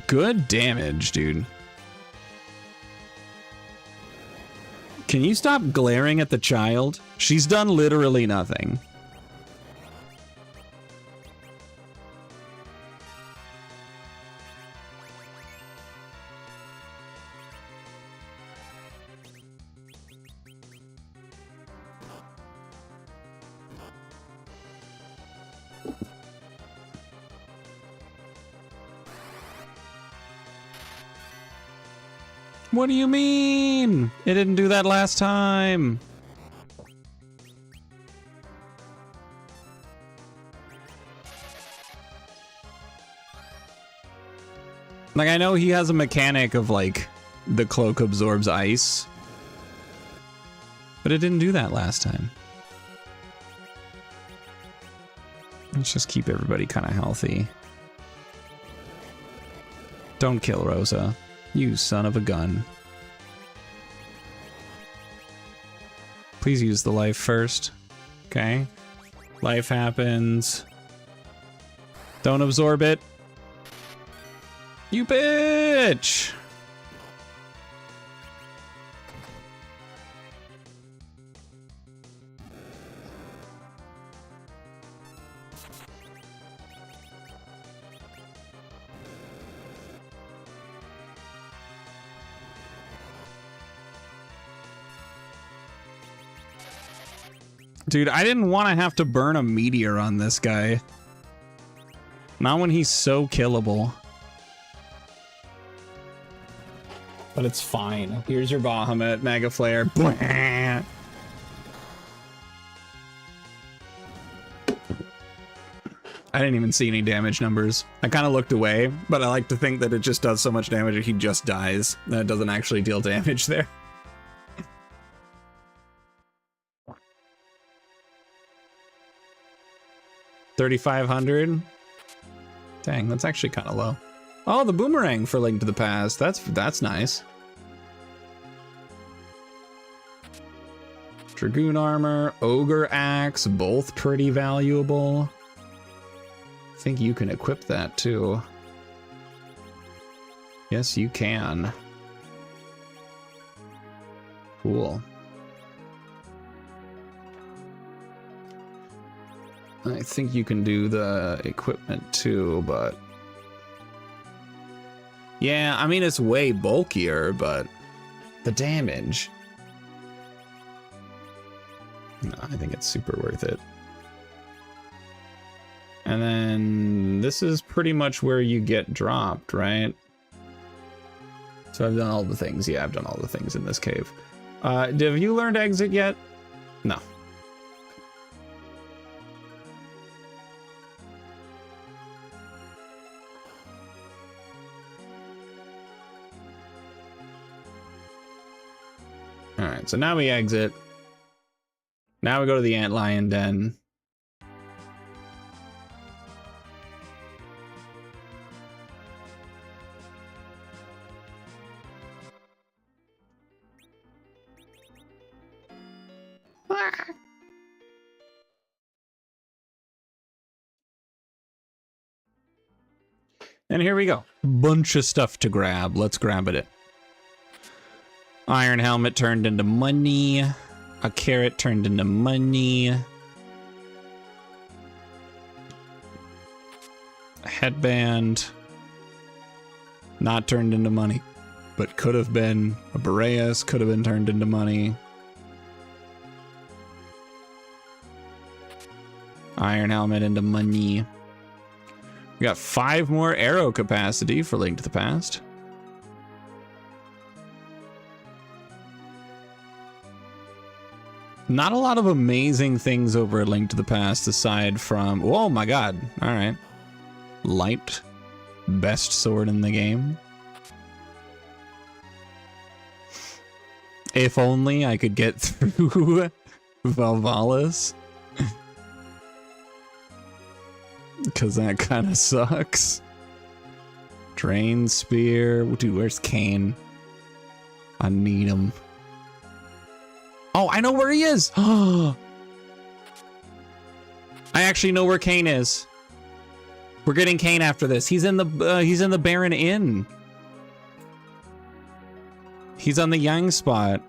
Good damage, dude. Can you stop glaring at the child? She's done literally nothing. What do you mean? It didn't do that last time. Like, I know he has a mechanic of, like, the cloak absorbs ice. But it didn't do that last time. Let's just keep everybody kind of healthy. Don't kill Rosa. You son of a gun. Please use the life first. Okay. Life happens. Don't absorb it. You bitch! Dude, I didn't want to have to burn a meteor on this guy. Not when he's so killable. But it's fine. Here's your Bahamut, Mega Flare. Blah. I didn't even see any damage numbers. I kind of looked away, but I like to think that it just does so much damage that he just dies. That it doesn't actually deal damage there. $3,500. Dang, that's actually kind of low. Oh, the boomerang for Link to the Past. That's nice. Dragoon armor, ogre axe, both pretty valuable. I think you can equip that too. Yes, you can. Cool. I think you can do the equipment too, but yeah, I mean, it's way bulkier, but the damage. No, I think it's super worth it. And then this is pretty much where you get dropped, right? So I've done all the things. Yeah, I've done all the things in this cave. Have you learned exit yet? No. All right, so now we exit. Now we go to the Antlion Den. And here we go. Bunch of stuff to grab. Let's grab it. Iron helmet turned into money. A carrot turned into money. A headband. Not turned into money, but could have been. A Boreas could have been turned into money. Iron helmet into money. We got 5 more arrow capacity for Link to the Past. Not a lot of amazing things over at Link to the Past aside from... Oh my god. Alright. Light. Best sword in the game. If only I could get through Valvalis. Because that kind of sucks. Drain Spear. Dude, where's Kane? I need him. Oh, I know where he is. I actually know where Kane is. We're getting Kane after this. He's in the Baron Inn. He's on the Yang spot.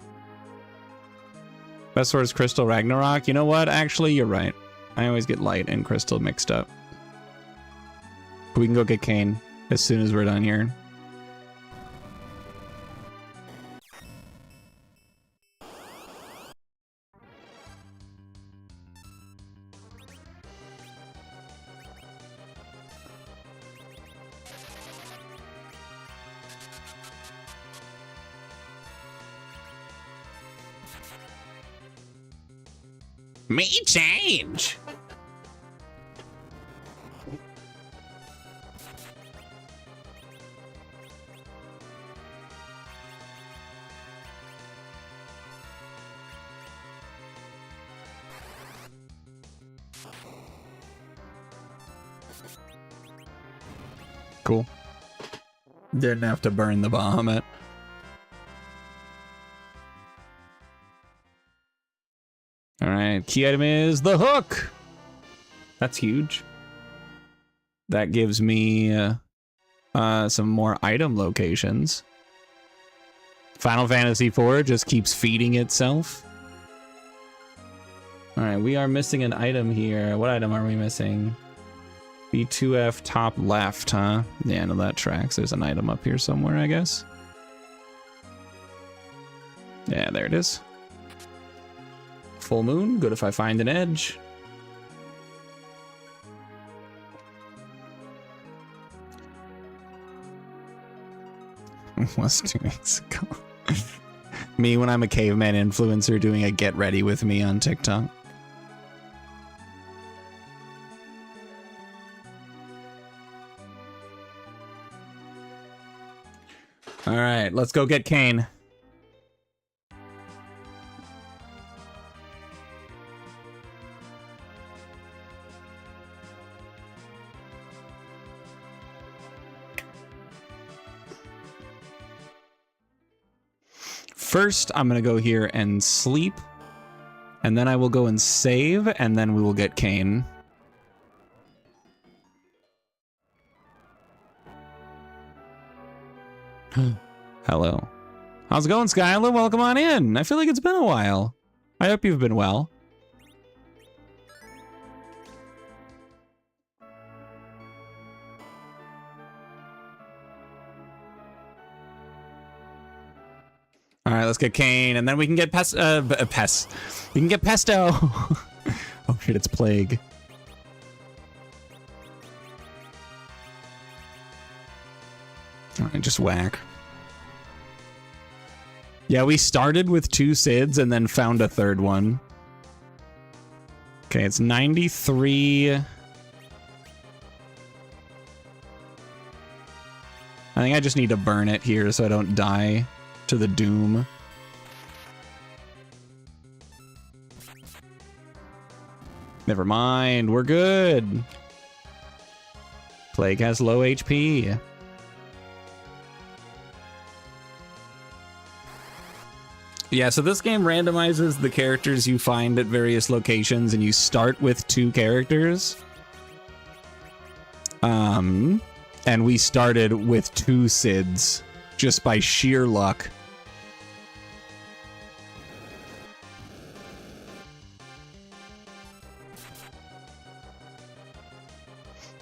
Best sword is Crystal Ragnarok. You know what? Actually, you're right. I always get Light and Crystal mixed up. We can go get Kane as soon as we're done here. Me change. Cool. Didn't have to burn the Bahamut. All right, key item is the hook. That's huge. That gives me some more item locations. Final Fantasy IV just keeps feeding itself. All right, we are missing an item here. What item are we missing? B2F top left, huh? Yeah, no, that tracks. There's an item up here somewhere, I guess. Yeah, there it is. Full moon, good if I find an edge. was 2 weeks ago. Me when I'm a caveman influencer doing a get ready with me on TikTok. All right, let's go get Kane. First, I'm going to go here and sleep, and then I will go and save, and then we will get Kane. Hello. How's it going, Skylar? Welcome on in. I feel like it's been a while. I hope you've been well. All right, let's get Kane, and then we can get We can get Pesto. Oh shit, it's Plague. All right, just whack. Yeah, we started with 2 Sids and then found a 3rd one. Okay, it's 93. I think I just need to burn it here so I don't die to the doom. Never mind, we're good. Plague has low HP. Yeah, so this game randomizes the characters you find at various locations, and you start with 2 characters. And we started with 2 Sids just by sheer luck.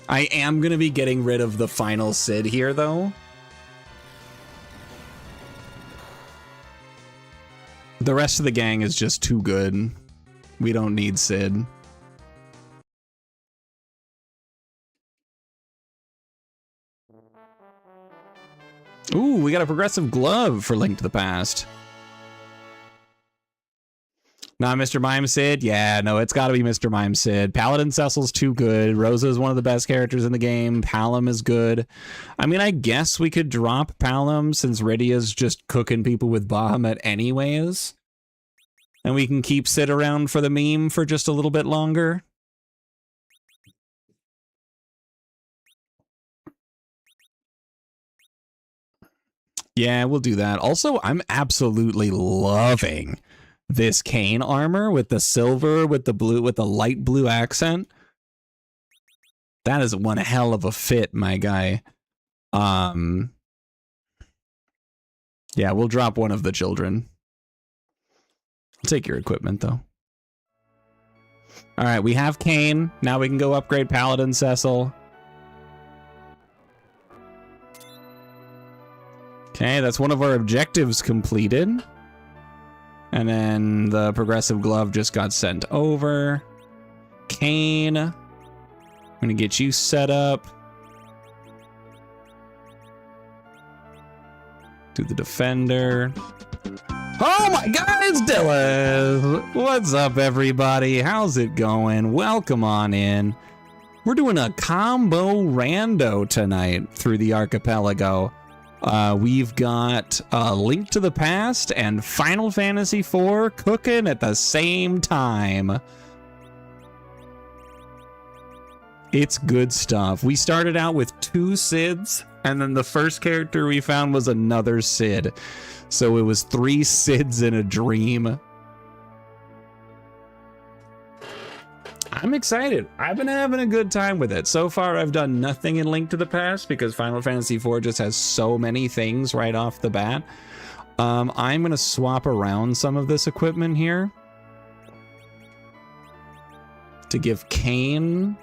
I am going to be getting rid of the final Sid here, though. The rest of the gang is just too good. We don't need Sid. Ooh, we got a progressive glove for Link to the Past. Not Mr. Mime Sid? Yeah, no, it's got to be Mr. Mime Sid. Paladin Cecil's too good. Rosa is one of the best characters in the game. Palom is good. I mean, I guess we could drop Palom since Rydia's just cooking people with Bahamut anyways. And we can keep Sid around for the meme for just a little bit longer. Yeah, we'll do that. Also, I'm absolutely loving this Kane armor with the silver, with the blue, with the light blue accent. That is one hell of a fit, my guy. Yeah, we'll drop one of the children. I'll take your equipment, though. All right, we have Kane. Now we can go upgrade Paladin Cecil. Okay, that's one of our objectives completed. And then the progressive glove just got sent over. Kane. I'm gonna get you set up. Do the defender. Oh my god, it's Dylan! What's up, everybody? How's it going? Welcome on in. We're doing a combo rando tonight through the archipelago. We've got Link to the Past and Final Fantasy IV cooking at the same time. It's good stuff. We started out with 2 Sids, and then the first character we found was another Sid. So it was 3 Sids in a dream. I'm excited. I've been having a good time with it. So far, I've done nothing in Link to the Past because Final Fantasy IV just has so many things right off the bat. I'm going to swap around some of this equipment here to give Kane,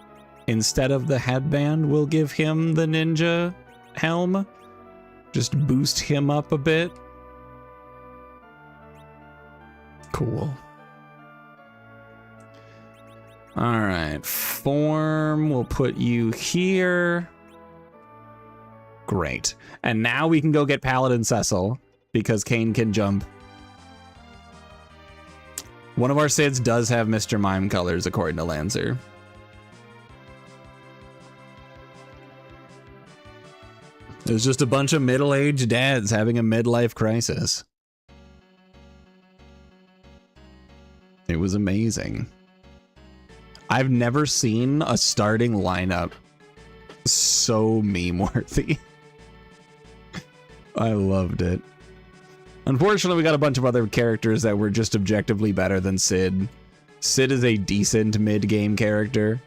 instead of the headband, we'll give him the ninja helm. Just boost him up a bit. Cool. All right, form, we'll put you here. Great. And now we can go get Paladin Cecil, because Kane can jump. One of our Sids does have Mr. Mime colors, according to Lancer. There's just a bunch of middle-aged dads having a midlife crisis. It was amazing. I've never seen a starting lineup so meme-worthy. I loved it. Unfortunately, we got a bunch of other characters that were just objectively better than Sid. Sid is a decent mid-game character.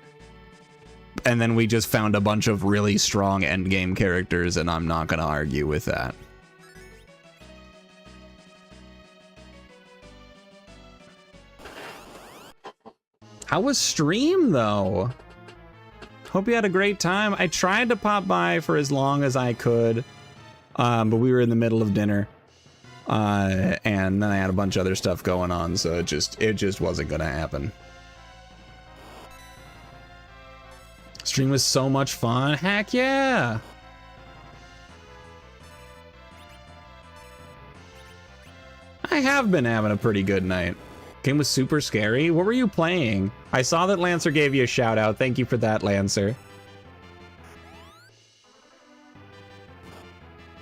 And then we just found a bunch of really strong end-game characters, and I'm not going to argue with that. How was stream, though? Hope you had a great time. I tried to pop by for as long as I could, but we were in the middle of dinner. And then I had a bunch of other stuff going on, so it just wasn't gonna happen. Stream was so much fun. Heck yeah! I have been having a pretty good night. Game was super scary. What were you playing? I saw that Lancer gave you a shout out. Thank you for that, Lancer.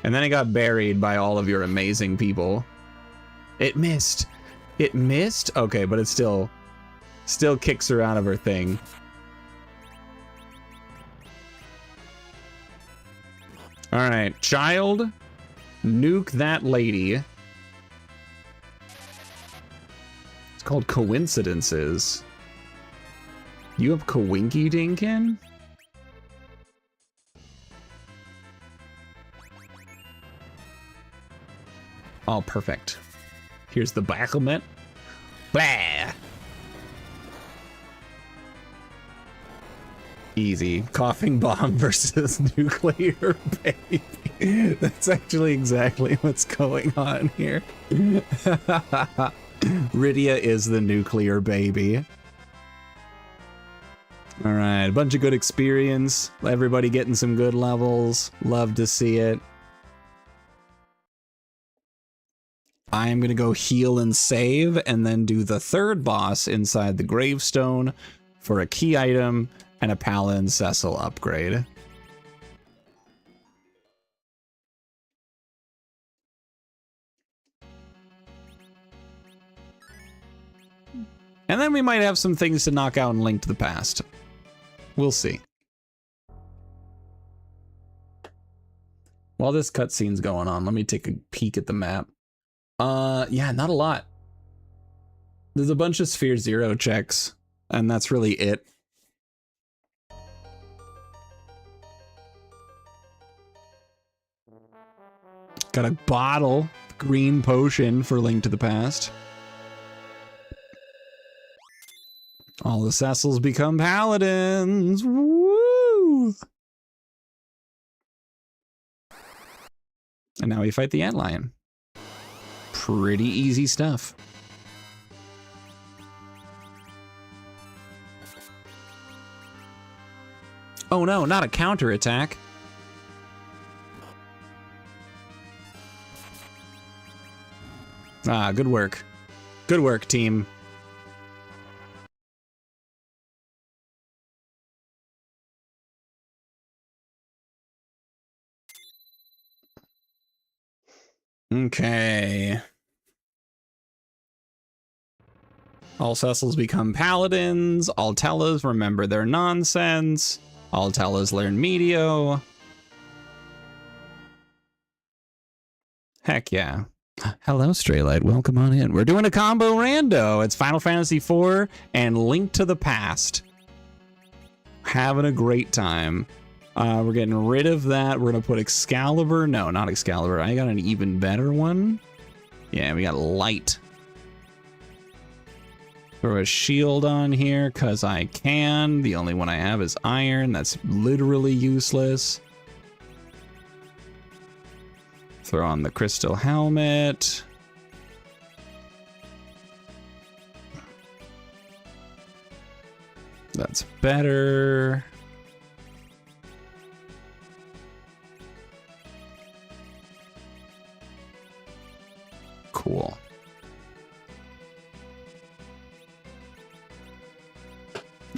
And then it got buried by all of your amazing people. It missed. It missed? Okay, but it still kicks her out of her thing. All right, child, nuke that lady. It's called coincidences. You have Coinky Dinkin? Oh, perfect. Here's the battlement. Blah! Easy. Coughing bomb versus nuclear baby. That's actually exactly what's going on here. Rydia is the nuclear baby. All right, a bunch of good experience. Everybody getting some good levels. Love to see it. I'm gonna go heal and save, and then do the third boss inside the gravestone for a key item and a Paladin Cecil upgrade. And then we might have some things to knock out and Link to the Past. We'll see. While this cutscene's going on, let me take a peek at the map. Yeah, not a lot. There's a bunch of Sphere Zero checks, and that's really it. Got a bottle, green potion for Link to the Past. All the Cecils become paladins. Woo! And now we fight the Antlion. Pretty easy stuff. Oh no, not a counterattack. Ah, good work. Good work, team. Okay. All Cecils become paladins. All Tellas remember their nonsense. All Tellas learn Meteo. Heck yeah. Hello, Straylight. Welcome on in. We're doing a combo rando. It's Final Fantasy IV and Link to the Past. Having a great time. We're getting rid of that. We're going to put Excalibur. No, not Excalibur. I got an even better one. Yeah, we got Light. Throw a shield on here because I can. The only one I have is Iron. That's literally useless. Throw on the crystal helmet. That's better.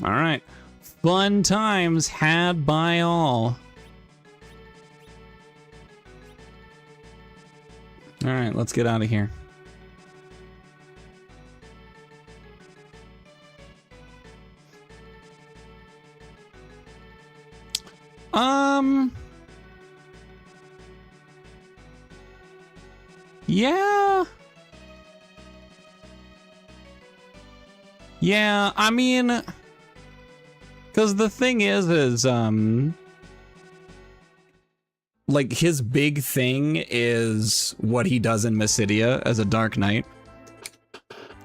All right. Fun times had by all. All right, let's get out of here. Yeah. Yeah, I mean, because the thing is, like, his big thing is what he does in Mysidia as a Dark Knight.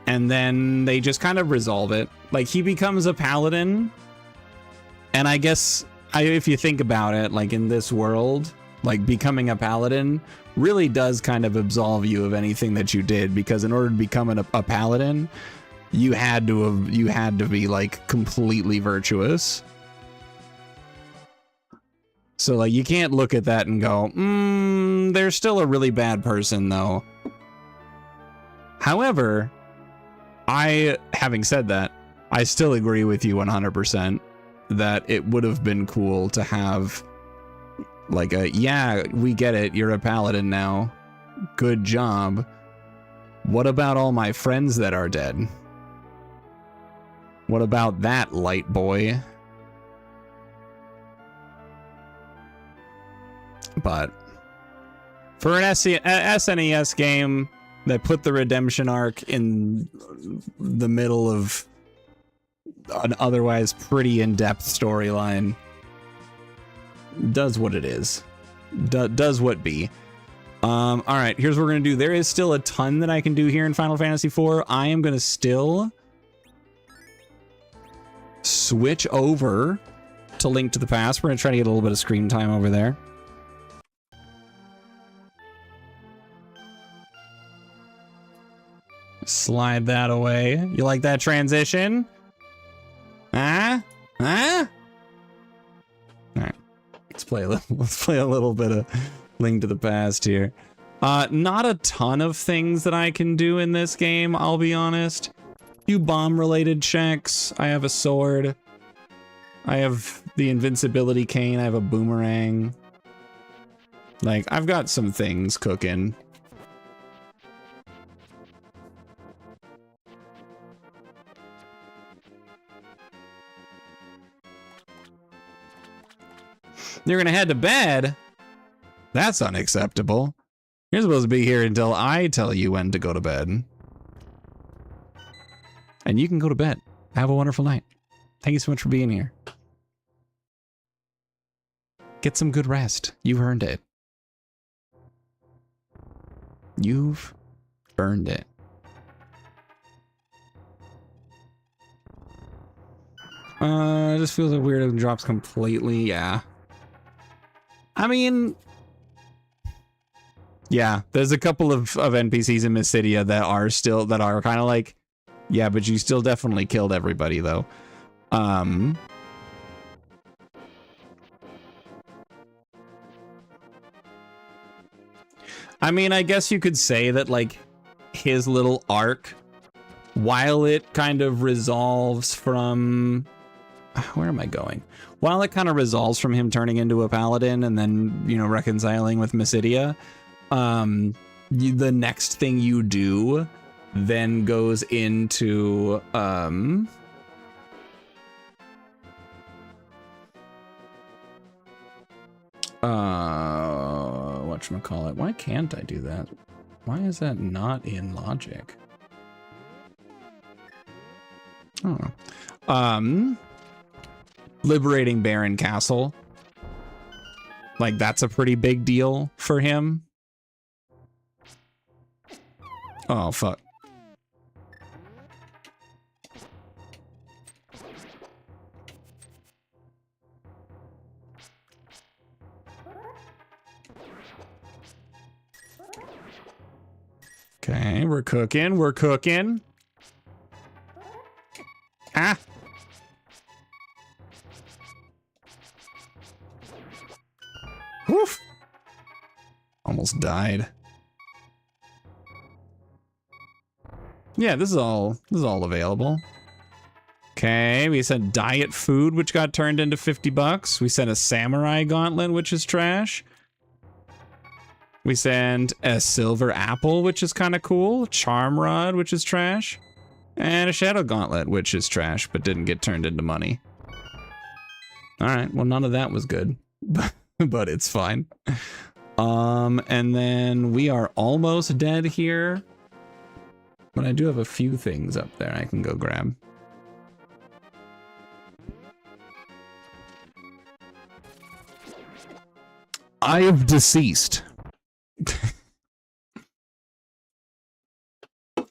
And then they just kind of resolve it. Like, he becomes a paladin. And I guess, if you think about it, like, in this world, like, becoming a paladin really does kind of absolve you of anything that you did. Because in order to become a paladin, you had to be, like, completely virtuous. So, like, you can't look at that and go, they're still a really bad person, though. However, having said that, I still agree with you 100% that it would have been cool to have, like, yeah, we get it, you're a paladin now. Good job. What about all my friends that are dead? What about that, light boy? But for an SNES game that put the redemption arc in the middle of an otherwise pretty in-depth storyline, does what it is. Does what be. All right, here's what we're going to do. There is still a ton that I can do here in Final Fantasy IV. I am going to still switch over to Link to the Past. We're going to try to get a little bit of screen time over there. Slide that away. You like that transition? Huh? Huh? All right. Let's play a little bit of Link to the Past here. Not a ton of things that I can do in this game, I'll be honest. Few bomb-related checks. I have a sword. I have the invincibility cane. I have a boomerang. Like, I've got some things cooking. You're gonna head to bed? That's unacceptable. You're supposed to be here until I tell you when to go to bed. And you can go to bed. Have a wonderful night. Thank you so much for being here. Get some good rest. You've earned it. You've earned it. It just feels like weird. It drops completely. Yeah. I mean, yeah, there's a couple of NPCs in Mysidia that are kind of like, yeah, but you still definitely killed everybody though. I mean, I guess you could say that, like, his little arc, while it kind of resolves from, where am I going? While it kind of resolves from him turning into a paladin and then, you know, reconciling with Mysidia, the next thing you do then goes into, whatchamacallit? Why can't I do that? Why is that not in logic? Oh. Liberating Baron Castle. Like, that's a pretty big deal for him. Oh, fuck. Okay, we're cooking, we're cooking. Ah! Woof! Almost died. Yeah, this is all available. Okay, we sent diet food, which got turned into 50 bucks. We sent a samurai gauntlet, which is trash. We sent a silver apple, which is kind of cool. Charm rod, which is trash. And a shadow gauntlet, which is trash, but didn't get turned into money. All right, well, none of that was good, but it's fine. And then we are almost dead here. But I do have a few things up there I can go grab. I have deceased. All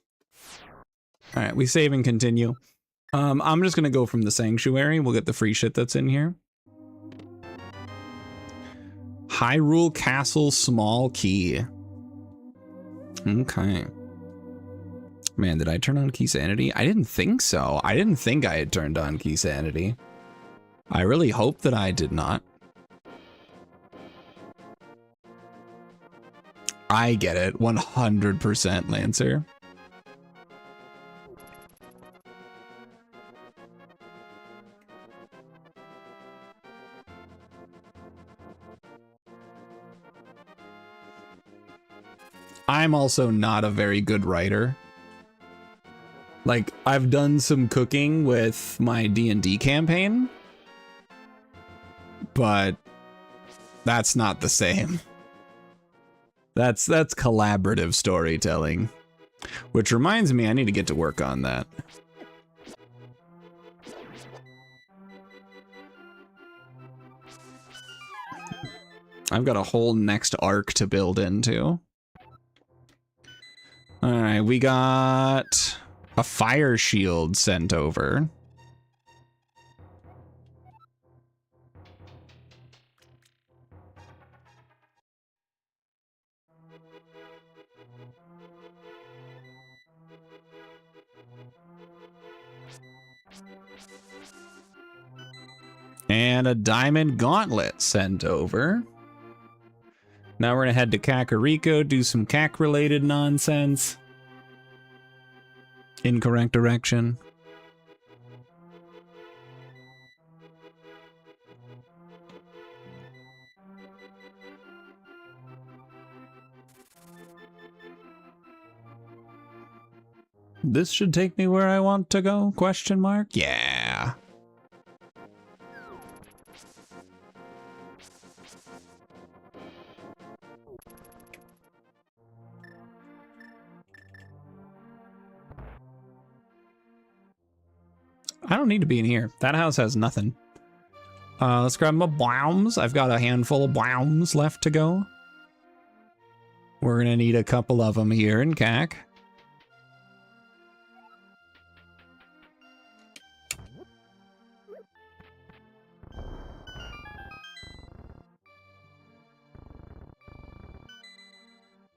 right, we save and continue. I'm just gonna go from the sanctuary. We'll get the free shit that's in here. Hyrule Castle small key. Okay. Man, did I turn on Key Sanity? I didn't think so. I didn't think I had turned on Key Sanity. I really hope that I did not. I get it, 100% Lancer. I'm also not a very good writer. Like, I've done some cooking with my D&D campaign, but that's not the same. That's collaborative storytelling, which reminds me I need to get to work on that. I've got a whole next arc to build into. All right, we got a fire shield sent over. And a diamond gauntlet sent over. Now we're gonna head to Kakariko, do some CAC-related nonsense. Incorrect direction. This should take me where I want to go? Question mark? Yeah. I don't need to be in here. That house has nothing. Let's grab my bombs. I've got a handful of bombs left to go. We're gonna need a couple of them here in CAC.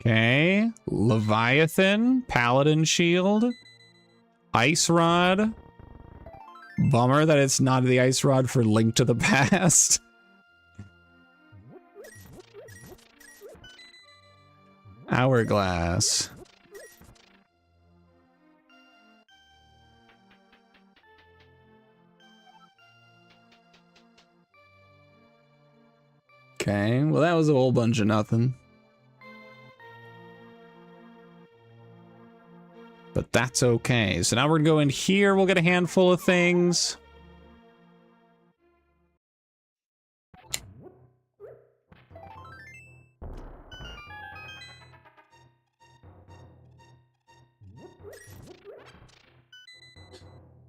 Okay, Leviathan, Paladin Shield, Ice Rod. Bummer that it's not the Ice Rod for Link to the Past. Hourglass. Okay, well that was a whole bunch of nothing. But that's okay. So now we're gonna go in here. We'll get a handful of things.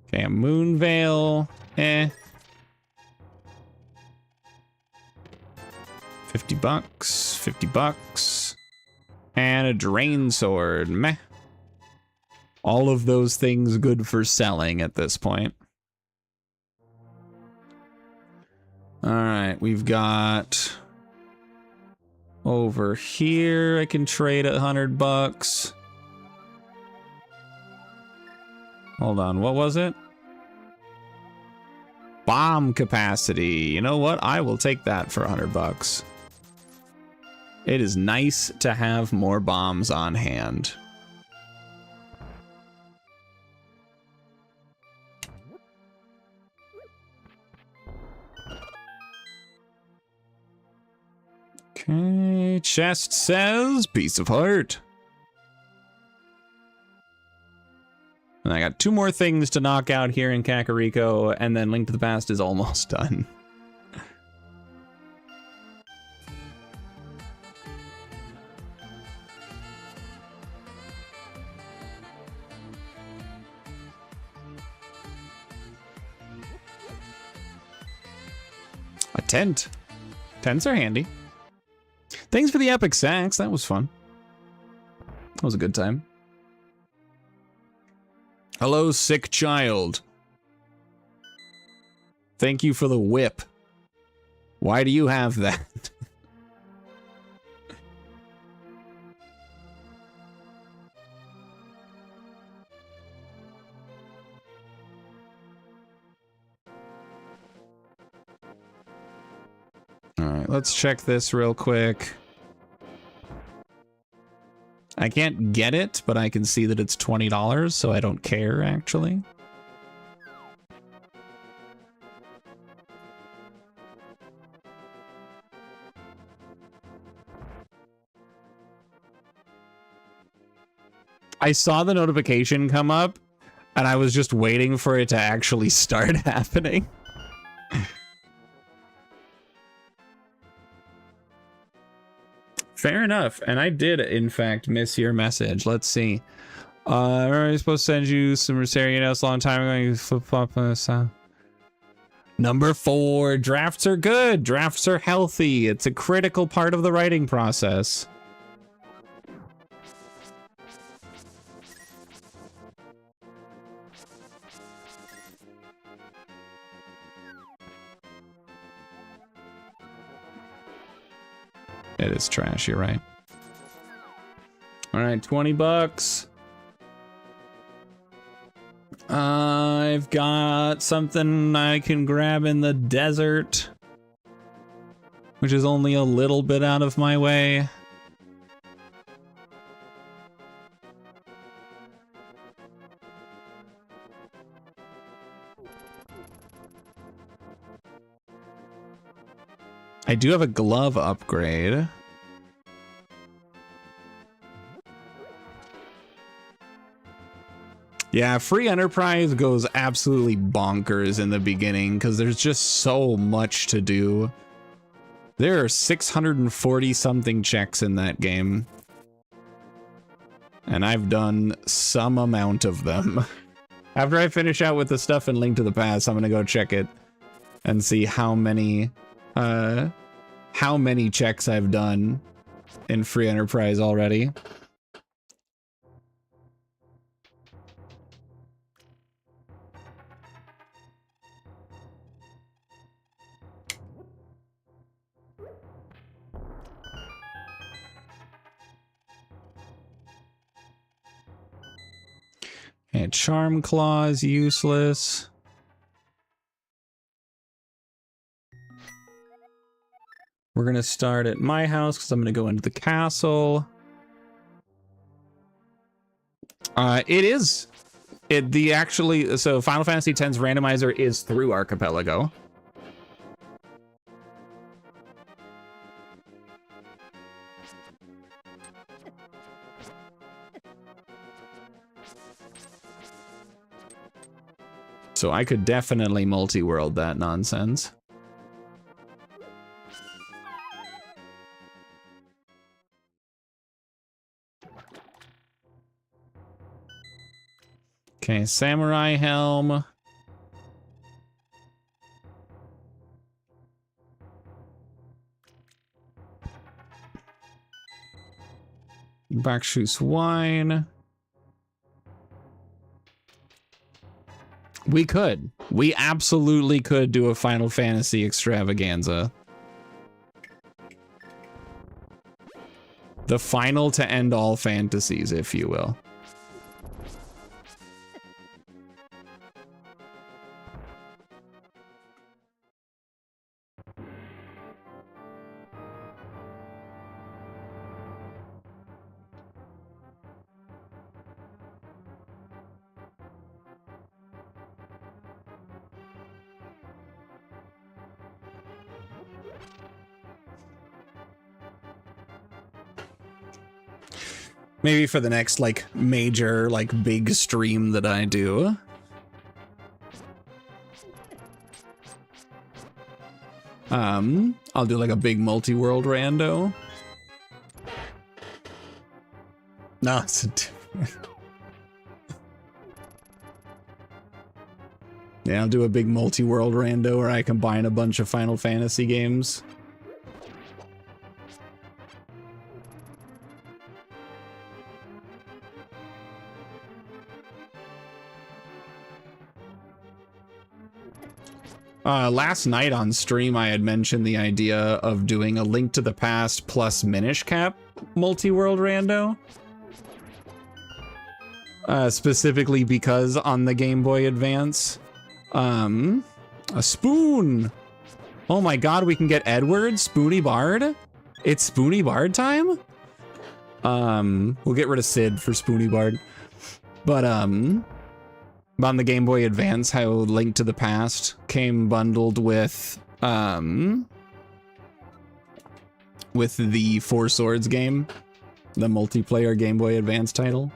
Okay, a moon veil. 50 bucks, 50 bucks. And a drain sword. Meh. All of those things good for selling at this point. All right, we've got over here. I can trade 100 bucks. Hold on, what was it? Bomb capacity. You know what? I will take that for 100 bucks. It is nice to have more bombs on hand. Okay, chest says piece of heart. And I got 2 more things to knock out here in Kakariko, and then Link to the Past is almost done. A tent. Tents are handy. Thanks for the epic sax. That was fun. That was a good time. Hello, sick child. Thank you for the whip. Why do you have that? All right, let's check this real quick. I can't get it, but I can see that it's $20, so I don't care, actually. I saw the notification come up, and I was just waiting for it to actually start happening. Fair enough, and I did, in fact, miss your message. Let's see. I was supposed to send you some Rosarian else a long time ago. You flip-flop this. Number 4, drafts are good. Drafts are healthy. It's a critical part of the writing process. It is trash, you're right. All right, 20 bucks. I've got something I can grab in the desert, which is only a little bit out of my way. I do have a glove upgrade. Yeah, free enterprise goes absolutely bonkers in the beginning because there's just so much to do. There are 640 something checks in that game. And I've done some amount of them. After I finish out with the stuff in Link to the Past, I'm gonna go check it and see how many checks I've done in free enterprise already. And Charm Claw is useless. We're gonna start at my house because I'm gonna go into the castle. So Final Fantasy X's randomizer is through Archipelago. So I could definitely multi-world that nonsense. Okay, Samurai Helm. Bakshus Wine. We could. We absolutely could do a Final Fantasy extravaganza. The final to end all fantasies, if you will. Maybe for the next, like, major, like, big stream that I do. I'll do, like, a big multi-world rando. No, it's a... Yeah, I'll do a big multi-world rando where I combine a bunch of Final Fantasy games. Last night on stream, I had mentioned the idea of doing a Link to the Past plus Minish Cap multi-world rando. Specifically because on the Game Boy Advance, a spoon. Oh my god, we can get Edward, Spoony Bard. It's Spoony Bard time? We'll get rid of Sid for Spoony Bard. But, on the Game Boy Advance, how Link to the Past came bundled with the Four Swords game, the multiplayer Game Boy Advance title.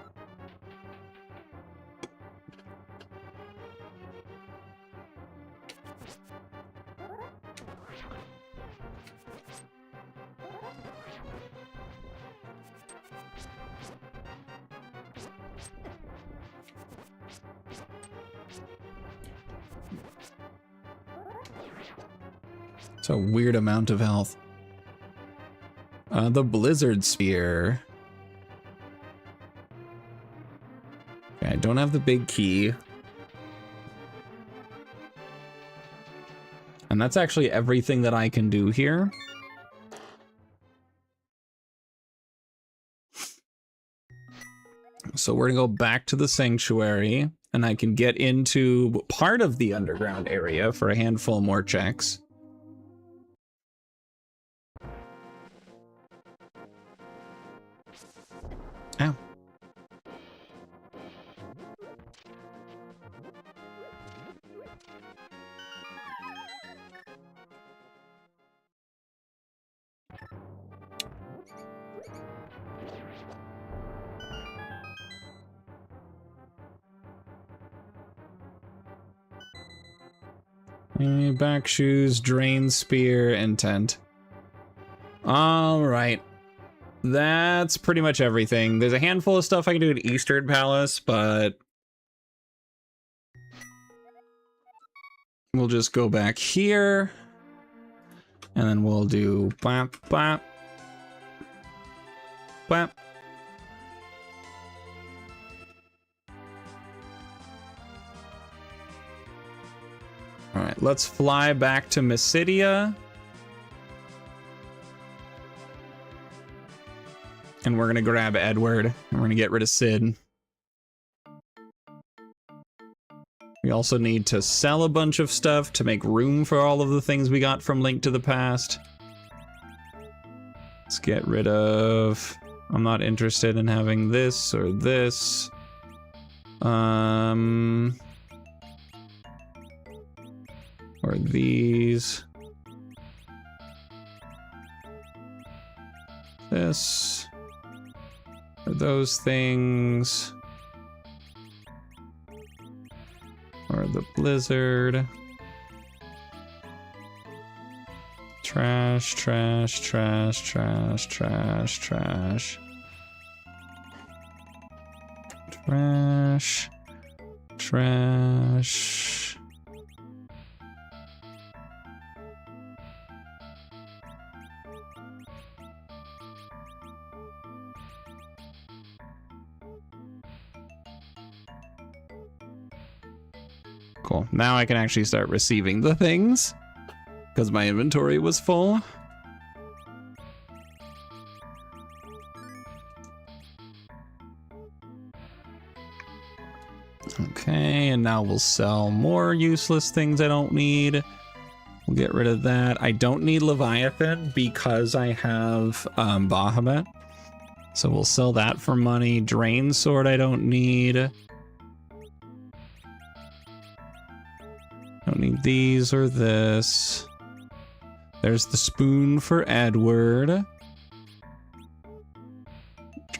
It's a weird amount of health. The Blizzard Spear. Okay, I don't have the big key. And that's actually everything that I can do here. So we're gonna go back to the sanctuary, and I can get into part of the underground area for a handful more checks. Ow. Back shoes, drain spear, and tent. All right. That's pretty much everything. There's a handful of stuff I can do at Eastern Palace, but we'll just go back here, and then we'll do bap, bap, bap. All right, let's fly back to Mysidia. And we're gonna grab Edward, and we're gonna get rid of Sid. We also need to sell a bunch of stuff to make room for all of the things we got from Link to the Past. Let's get rid of... I'm not interested in having this or this. Or these. This. Or those things. Or the Blizzard. Trash, trash, trash, trash, trash, trash. Trash. Trash. Cool. Now I can actually start receiving the things because my inventory was full. Okay, and now we'll sell more useless things I don't need. We'll get rid of that. I don't need Leviathan because I have Bahamut. So we'll sell that for money. Drain Sword I don't need. Don't need these or this. There's the spoon for Edward.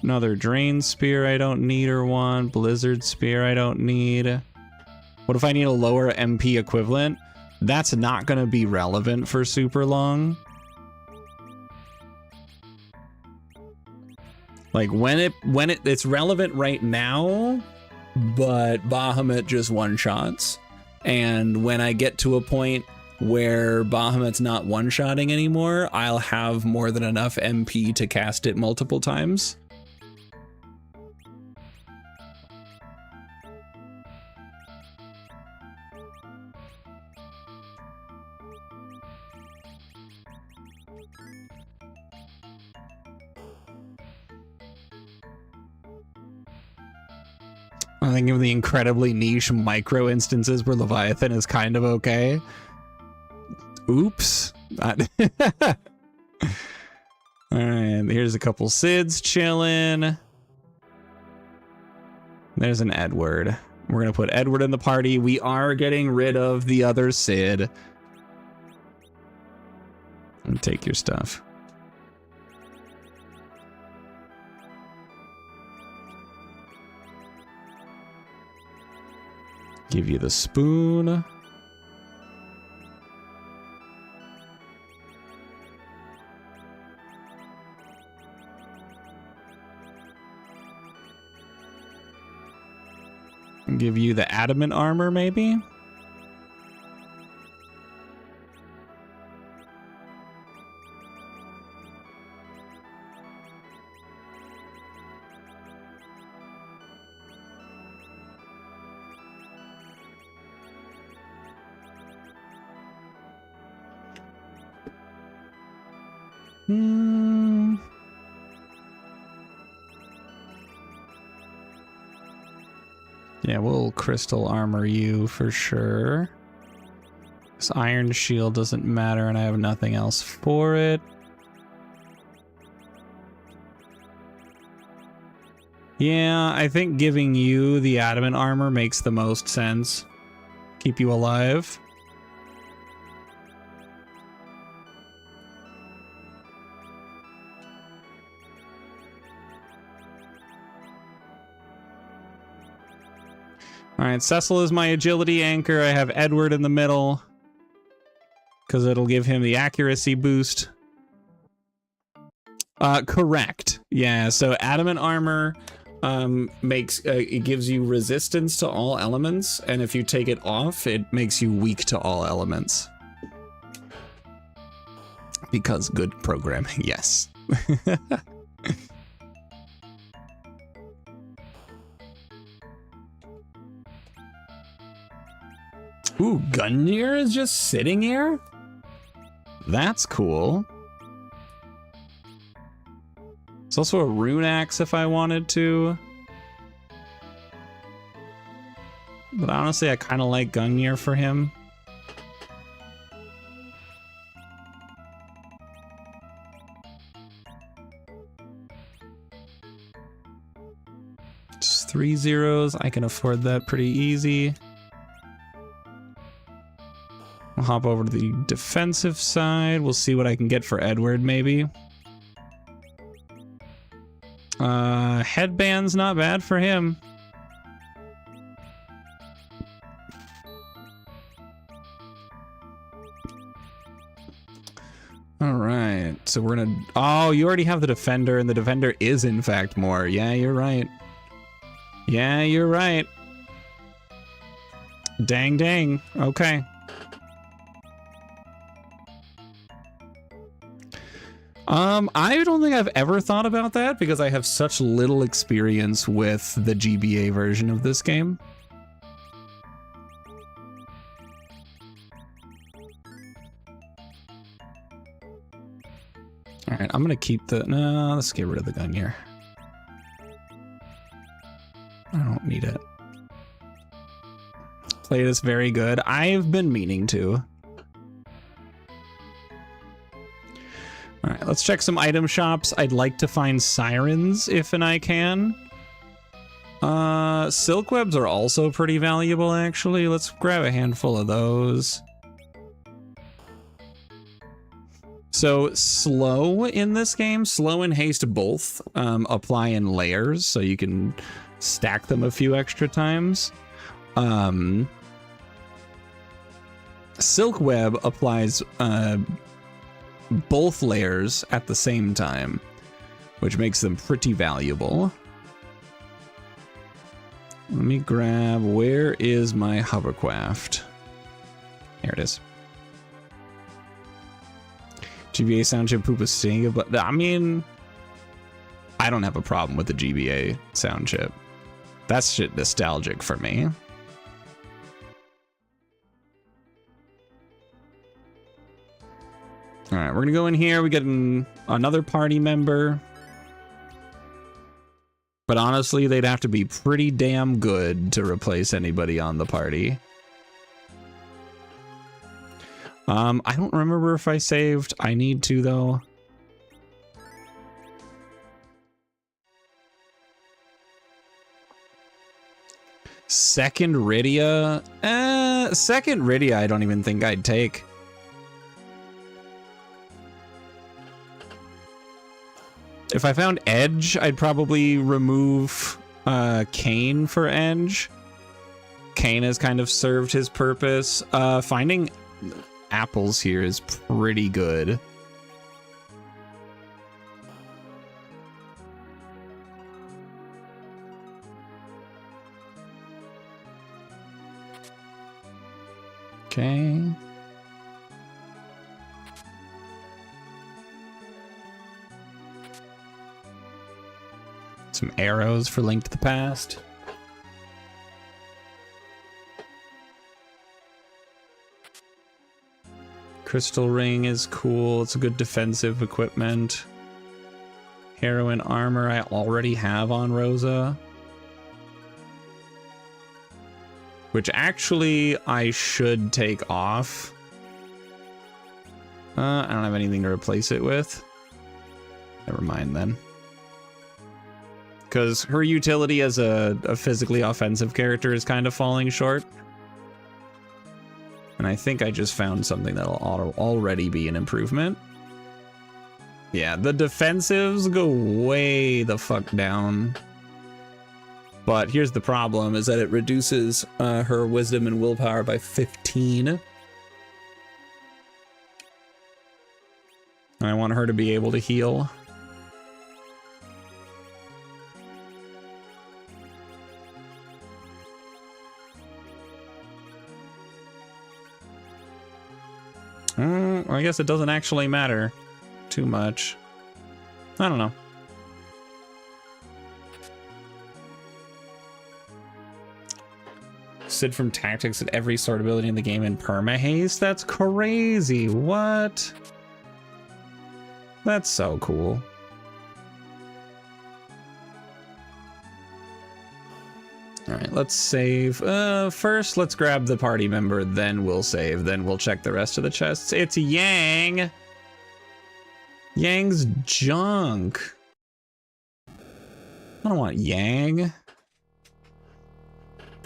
Another Drain Spear I don't need or want. Blizzard Spear I don't need. What if I need a lower MP equivalent? That's not going to be relevant for super long. Like it's relevant right now, but Bahamut just one-shots. And when I get to a point where Bahamut's not one-shotting anymore, I'll have more than enough MP to cast it multiple times. I think of the incredibly niche micro instances where Leviathan is kind of okay. Oops. Alright, here's a couple Sids chilling. There's an Edward. We're gonna put Edward in the party. We are getting rid of the other Sid. And take your stuff. Give you the spoon. Give you the adamant armor, maybe? Yeah, we'll crystal armor you for sure. This iron shield doesn't matter and I have nothing else for it. Yeah, I think giving you the adamant armor makes the most sense. Keep you alive. Alright, Cecil is my agility anchor. I have Edward in the middle, because it'll give him the accuracy boost. Correct. Yeah, so adamant armor it gives you resistance to all elements, and if you take it off, it makes you weak to all elements. Because good programming, yes. Ooh, Gungnir is just sitting here? That's cool. There's also a rune axe if I wanted to. But honestly, I kind of like Gungnir for him. Just 3 zeros. I can afford that pretty easy. I'll hop over to the defensive side. We'll see what I can get for Edward, maybe. Headband's not bad for him. All right, so we're gonna... Oh, you already have the defender, and the defender is, in fact, more. Yeah, you're right. Yeah, you're right. Dang, dang. Okay. I don't think I've ever thought about that because I have such little experience with the GBA version of this game. All right, I'm gonna keep the... No, let's get rid of the Gungnir. I don't need it. Played this very good. I've been meaning to. All right, let's check some item shops. I'd like to find sirens if and I can. Silk webs are also pretty valuable, actually. Let's grab a handful of those. So slow in this game, slow and haste both apply in layers, so you can stack them a few extra times. Silk Web applies both layers at the same time, which makes them pretty valuable. Let me grab, where is my hovercraft? Here it is. GBA sound chip poop is staying, but I mean, I don't have a problem with the GBA sound chip. That's shit nostalgic for me. All right, we're gonna go in here. We get another party member. But honestly, they'd have to be pretty damn good to replace anybody on the party. I don't remember if I saved. I need to, though. Second Rydia? Second Rydia I don't even think I'd take. If I found Edge, I'd probably remove Kane for Edge. Kane has kind of served his purpose. Finding apples here is pretty good. Okay. Some arrows for Link to the Past. Crystal Ring is cool. It's a good defensive equipment. Heroine armor I already have on Rosa. Which actually I should take off. I don't have anything to replace it with. Never mind then. Because her utility as a physically offensive character is kind of falling short. And I think I just found something that'll already be an improvement. Yeah, the defensives go way the fuck down. But here's the problem, is that it reduces her wisdom and willpower by 15. And I want her to be able to heal. I guess it doesn't actually matter too much. I don't know. Sid from Tactics at every sword ability in the game in perma-haste? That's crazy. What? That's so cool. All right, let's save. First, let's grab the party member, then we'll save, then we'll check the rest of the chests. It's Yang. Yang's junk. I don't want Yang.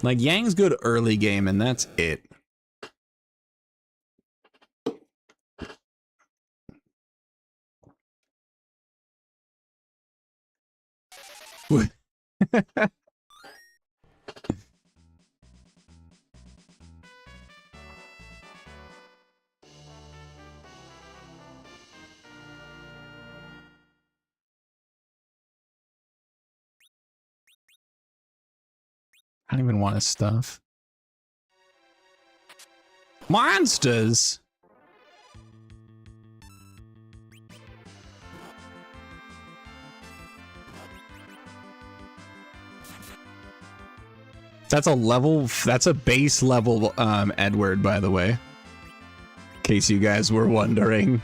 Like, Yang's good early game, and that's it. I don't even want his stuff. Monsters! That's a level, that's a base level Edward, by the way. In case you guys were wondering.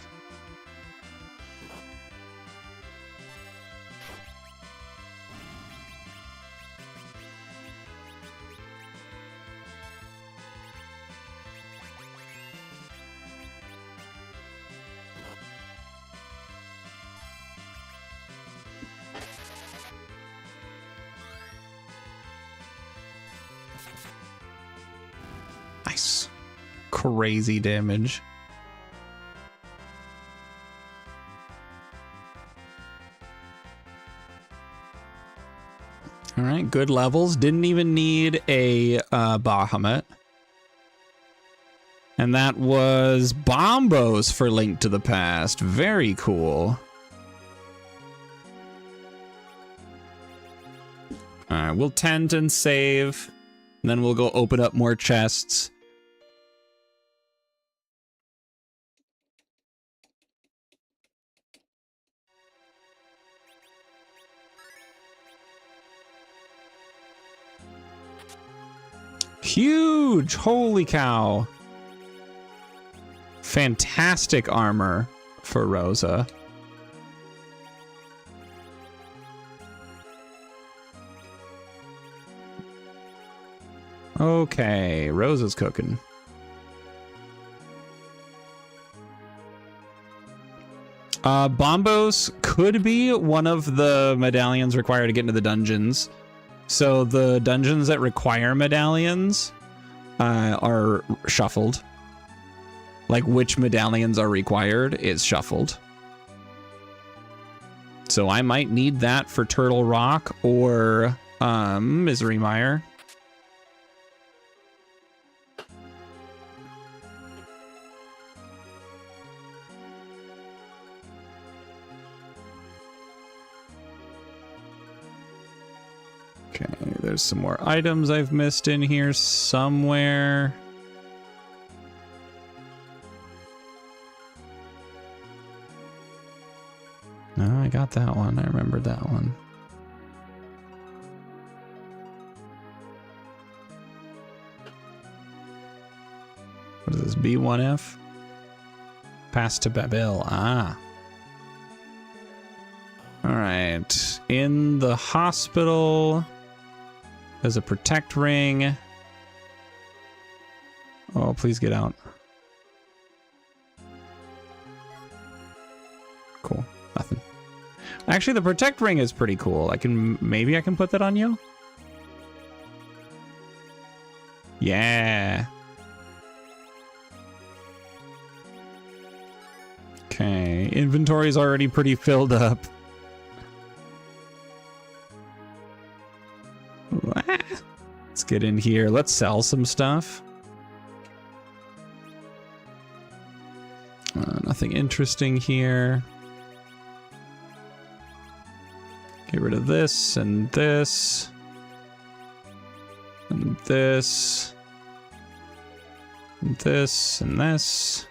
Nice. Crazy damage. All right, good levels. Didn't even need a Bahamut. And that was Bombos for Link to the Past. Very cool. All right, we'll tent and save. And then we'll go open up more chests. Huge! Holy cow. Fantastic armor for Rosa. Okay, Rosa's cooking. Bombos could be one of the medallions required to get into the dungeons. So the dungeons that require medallions are shuffled. Like which medallions are required is shuffled. So I might need that for Turtle Rock or Misery Mire. Okay, there's some more items I've missed in here somewhere. No, I got that one. I remembered that one. What is this, B1F? Pass to Babel. Ah. All right. In the hospital, there's a protect ring. Oh, please get out. Cool. Nothing. Actually, the protect ring is pretty cool. Maybe I can put that on you? Yeah. Okay. Inventory's already pretty filled up. Let's get in here. Let's sell some stuff. Nothing interesting here. Get rid of this and this. And this. And this and this.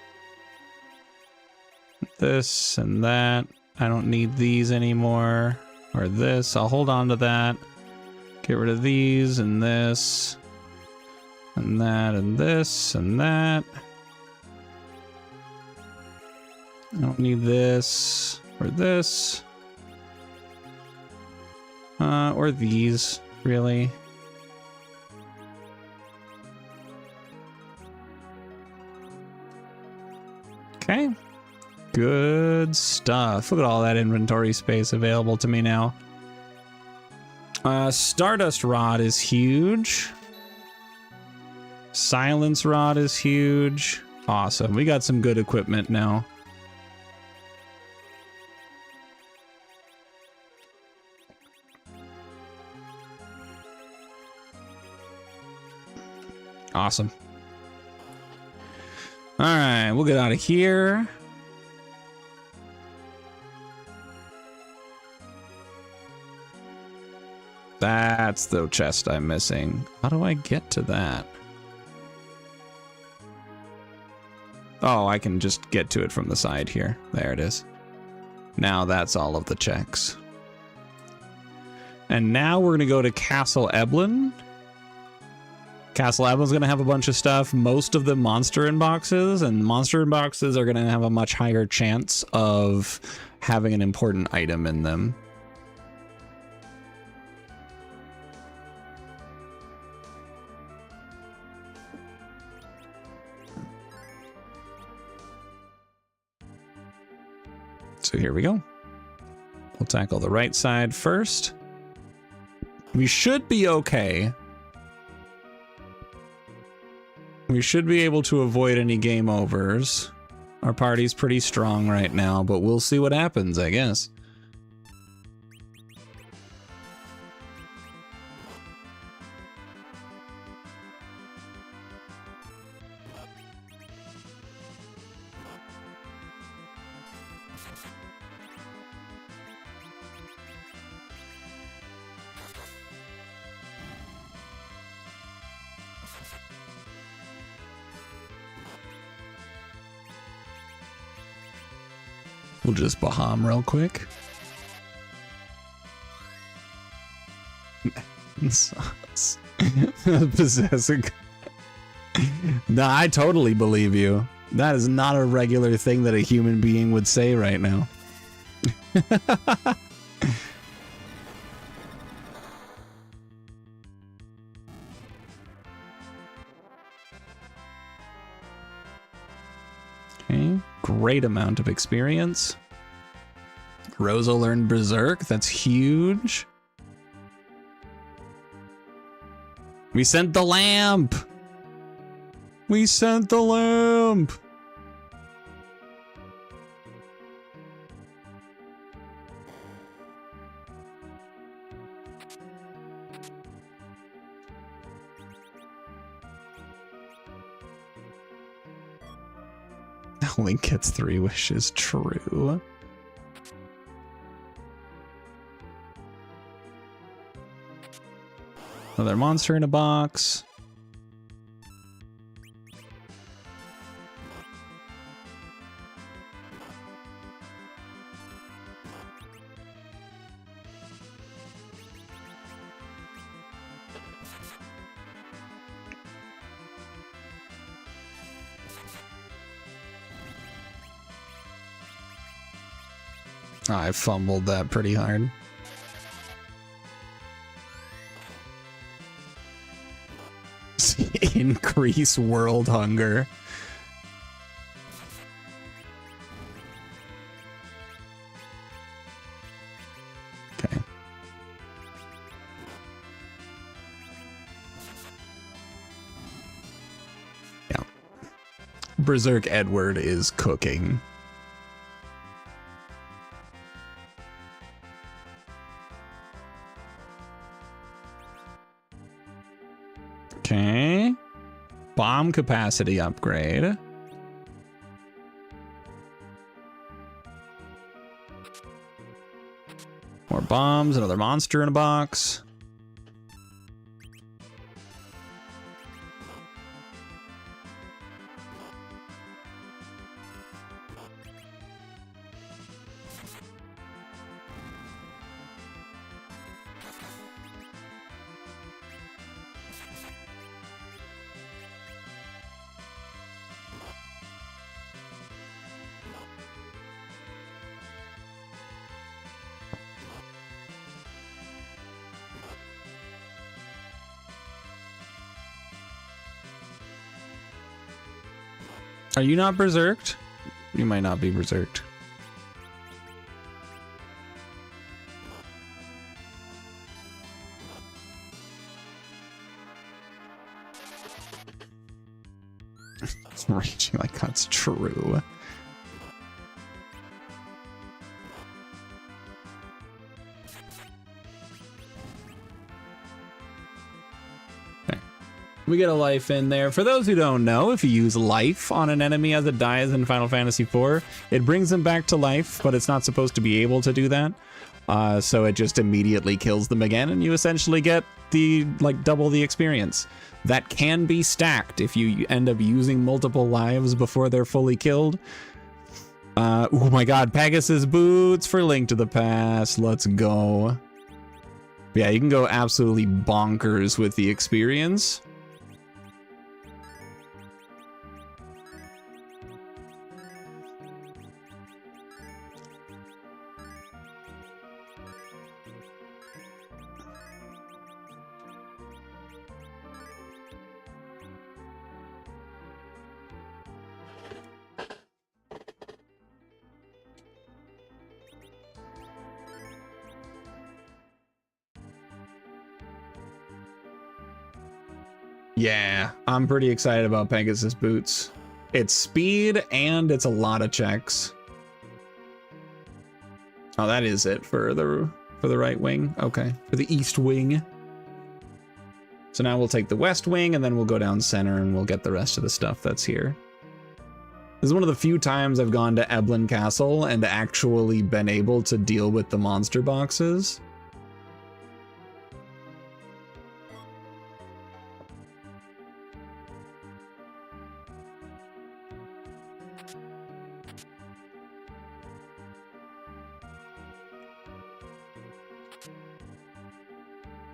This and that. I don't need these anymore. Or this. I'll hold on to that. Get rid of these and this. And that and this and that. I don't need this or this. Or these, really. Okay. Good stuff. Look at all that inventory space available to me now. Stardust Rod is huge. Silence Rod is huge. Awesome. We got some good equipment now. Awesome. All right, we'll get out of here. That's the chest I'm missing. How do I get to that? Oh, I can just get to it from the side here. There it is. Now that's all of the checks. And now we're going to go to Castle Eblin. Castle Eblin's going to have a bunch of stuff, most of them monster inboxes, and monster inboxes are going to have a much higher chance of having an important item in them. So here we go. We'll tackle the right side first. We should be okay. We should be able to avoid any game overs. Our party's pretty strong right now, but we'll see what happens, I guess. We'll just Baham real quick. Possessing. Nah, I totally believe you. That is not a regular thing that a human being would say right now. Okay, great amount of experience. Rosa learned Berserk, that's huge. We sent the lamp! We sent the lamp! Link gets 3 wishes, true. Another monster in a box. I fumbled that pretty hard. Increase world hunger. Okay. Yeah. Berserk Edward is cooking. Okay. Bomb capacity upgrade. More bombs, another monster in a box. Are you not berserked? You might not be berserked. It's raging like that's true. We get a life in there. For those who don't know, if you use life on an enemy as it dies in Final Fantasy IV, it brings them back to life, but it's not supposed to be able to do that. So it just immediately kills them again, and you essentially get the double the experience. That can be stacked if you end up using multiple lives before they're fully killed. Oh my god, Pegasus boots for Link to the Past. Let's go. Yeah, you can go absolutely bonkers with the experience. Yeah, I'm pretty excited about Pegasus boots. It's speed and it's a lot of checks. Oh, that is it for the right wing. Okay, for the east wing. So now we'll take the west wing and then we'll go down center and we'll get the rest of the stuff that's here. This is one of the few times I've gone to Eblin Castle and actually been able to deal with the monster boxes.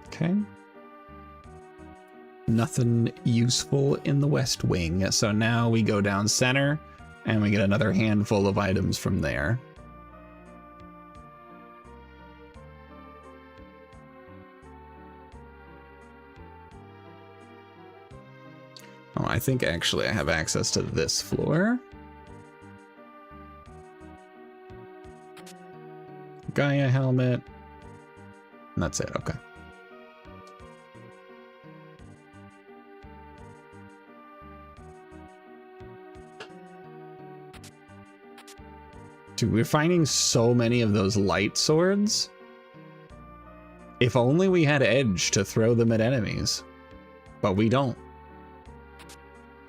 Okay. Nothing useful in the West Wing. So now we go down center and we get another handful of items from there. Oh, I think actually I have access to this floor. Gaia helmet. And that's it. Okay. Dude, we're finding so many of those light swords. If only we had edge to throw them at enemies. But we don't.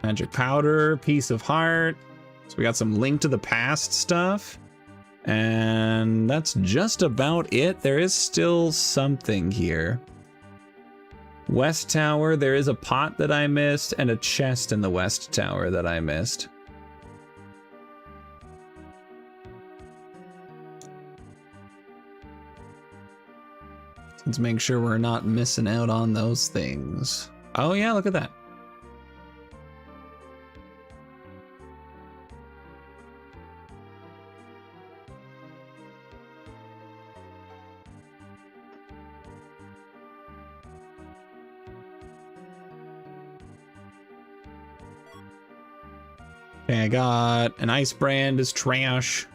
Magic powder, piece of heart. So we got some Link to the Past stuff. And that's just about it. There is still something here. West Tower, there is a pot that I missed and a chest in the West Tower that I missed. Let's make sure we're not missing out on those things. Oh yeah, look at that. Okay, I got an ice brand is trash.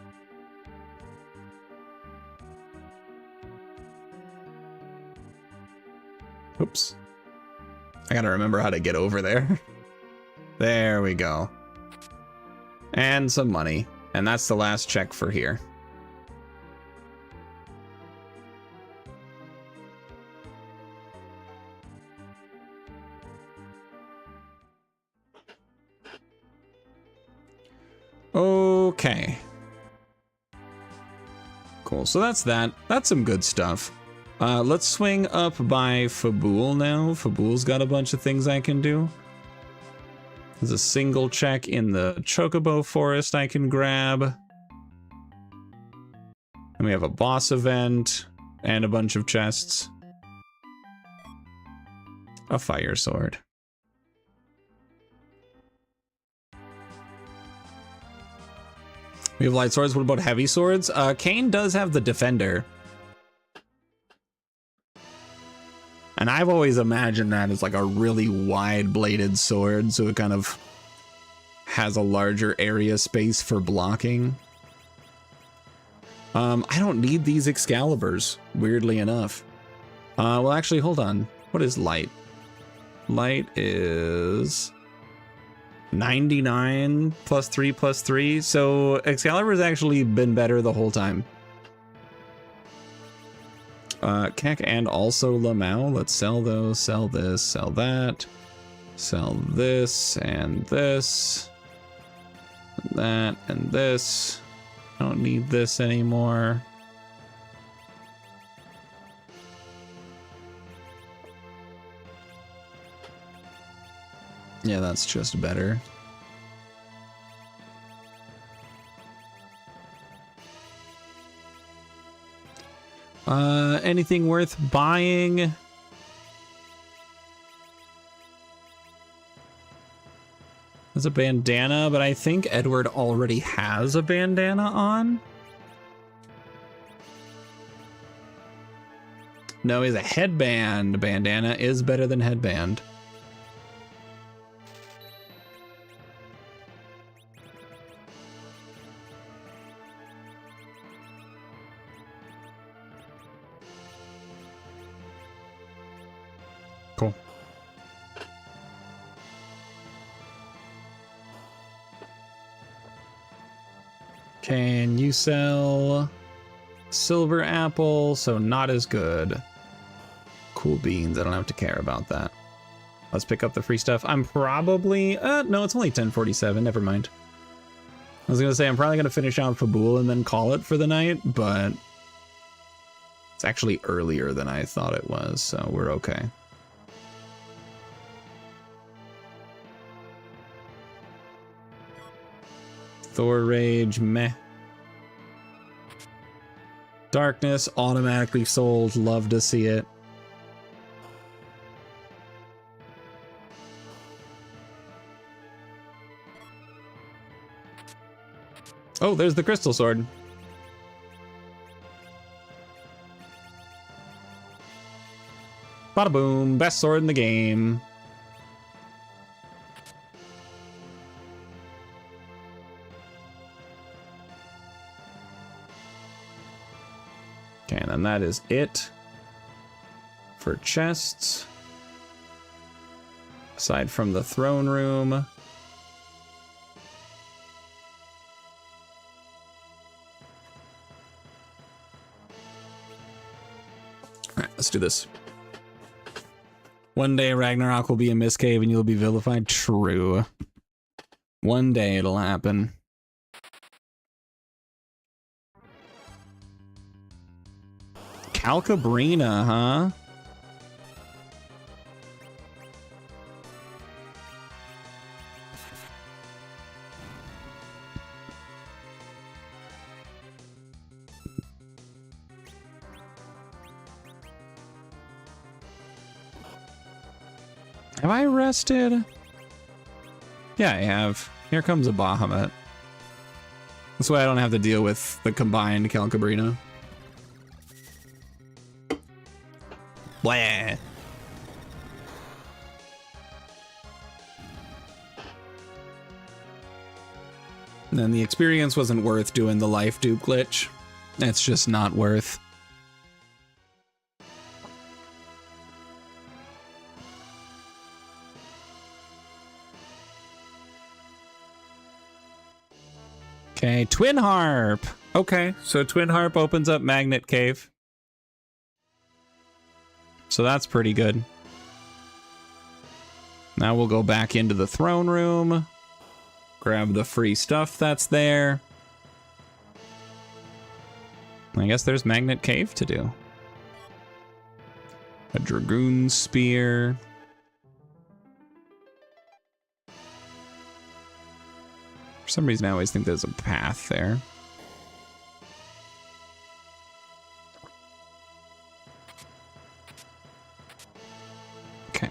Oops. I gotta remember how to get over there. There we go. And some money. And that's the last check for here. Okay. Cool, so that's that. That's some good stuff. Let's swing up by Fabul now. Fabul's got a bunch of things I can do. There's a single check in the Chocobo Forest I can grab. And we have a boss event and a bunch of chests. A fire sword. We have light swords. What about heavy swords? Kane does have the defender. And I've always imagined that as like a really wide-bladed sword, so it kind of has a larger area space for blocking. I don't need these Excaliburs, weirdly enough. Well, actually, hold on. What is light? Light is 99 plus 3 plus 3. So Excalibur's actually been better the whole time. Keck and also Lamau. Let's sell those, sell this, sell that, sell this and this, and that and this. I don't need this anymore. Yeah, that's just better. Anything worth buying? There's a bandana, but I think Edward already has a bandana on. No, he's a headband. Bandana is better than headband. Cool. Can you sell silver apple? So not as good. Cool beans. I don't have to care about that. Let's pick up the free stuff. I'm probably... no, it's only 1047. Never mind. I was gonna say I'm probably gonna finish out Fabul and then call it for the night, but it's actually earlier than I thought it was, so we're okay. Thor Rage, meh. Darkness, automatically sold, love to see it. Oh, there's the crystal sword. Bada boom, best sword in the game. Okay, and then that is it for chests. Aside from the throne room. All right, let's do this. One day Ragnarok will be a mist cave and you'll be vilified. True. One day it'll happen. Calcabrina, huh? Have I rested? Yeah, I have. Here comes a Bahamut. That's why I don't have to deal with the combined Calcabrina. Blah. And then the experience wasn't worth doing the life dupe glitch. It's just not worth. Okay, Twin Harp. Okay, so Twin Harp opens up Magnet Cave. So that's pretty good. Now we'll go back into the throne room. Grab the free stuff that's there. I guess there's Magnet Cave to do. A Dragoon Spear. For some reason I always think there's a path there. Okay.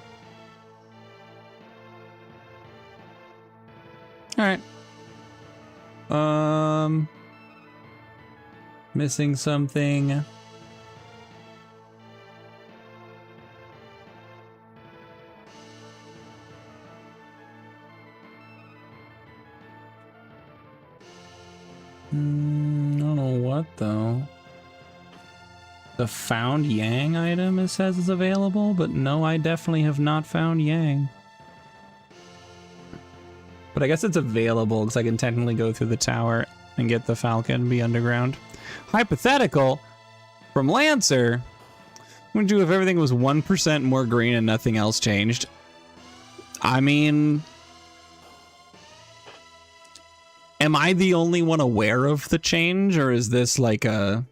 Alright. Missing something. I don't know what though. The found Yang item it says is available, but no, I definitely have not found Yang. But I guess it's available because I can technically go through the tower and get the Falcon and be underground. Hypothetical from Lancer. What would you do if everything was 1% more green and nothing else changed? I mean, am I the only one aware of the change, or is this like a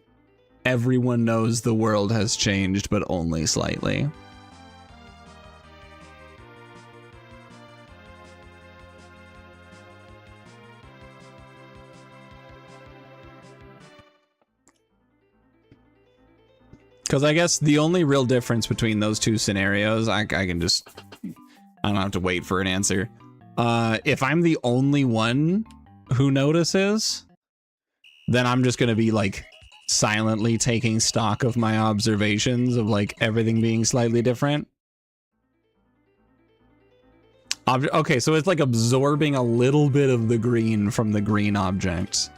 everyone knows the world has changed but only slightly? Because I guess the only real difference between those two scenarios, I can just, I don't have to wait for an answer. If I'm the only one who notices, then I'm just going to be like silently taking stock of my observations of like everything being slightly different. Okay, so it's like absorbing a little bit of the green from the green objects.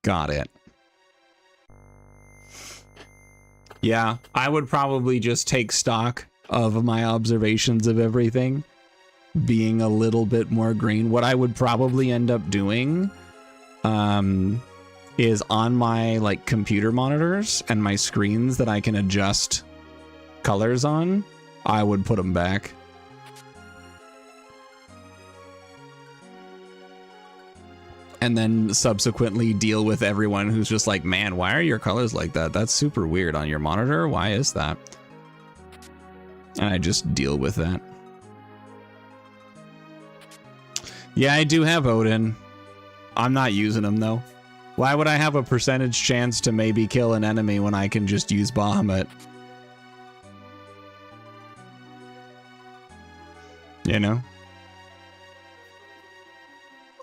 Got it. Yeah, I would probably just take stock of my observations of everything being a little bit more green. What I would probably end up doing is on my like computer monitors and my screens that I can adjust colors on, I would put them back. and then subsequently deal with everyone who's just like, man, why are your colors like that? That's super weird on your monitor. Why is that? And I just deal with that. Yeah, I do have Odin. I'm not using him though. Why would I have a percentage chance to maybe kill an enemy when I can just use Bahamut? You know?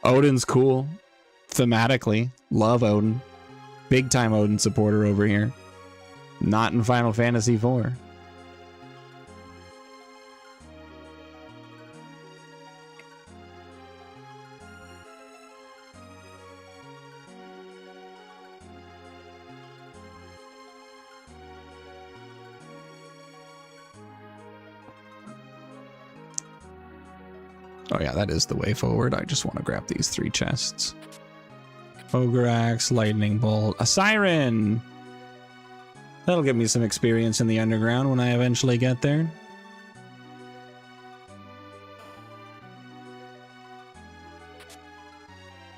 Odin's cool. Thematically. Love Odin. Big time Odin supporter over here. Not in Final Fantasy IV. Oh yeah, that is the way forward. I just want to grab these 3 chests. Ogre Axe, Lightning Bolt, a Siren! That'll get me some experience in the underground when I eventually get there.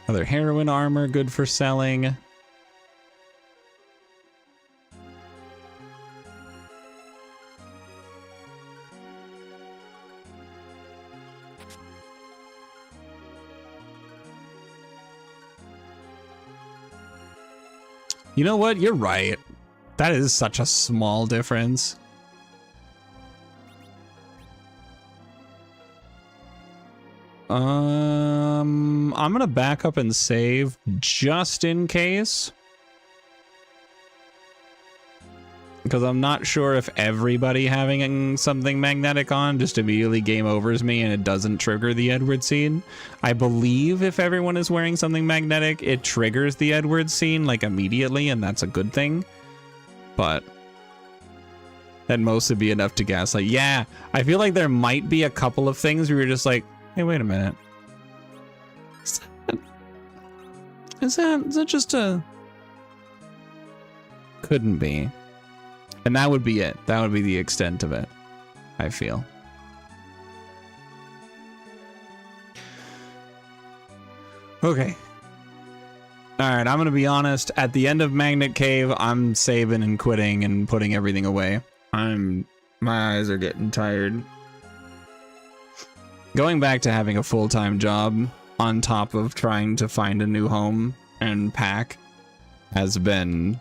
Other heroin armor, good for selling. You know what? You're right. That is such a small difference. I'm gonna back up and save just in case. Because I'm not sure if everybody having something magnetic on just immediately game overs me and it doesn't trigger the Edward scene. I believe if everyone is wearing something magnetic, it triggers the Edward scene like immediately, and that's a good thing. But that most would be enough to gaslight. Yeah, I feel like there might be a couple of things where you're just like, hey, wait a minute. Is that just a... Couldn't be. And that would be it. That would be the extent of it, I feel. Okay. Alright, I'm gonna be honest. At the end of Magnet Cave, I'm saving and quitting and putting everything away. My eyes are getting tired. Going back to having a full-time job on top of trying to find a new home and pack has been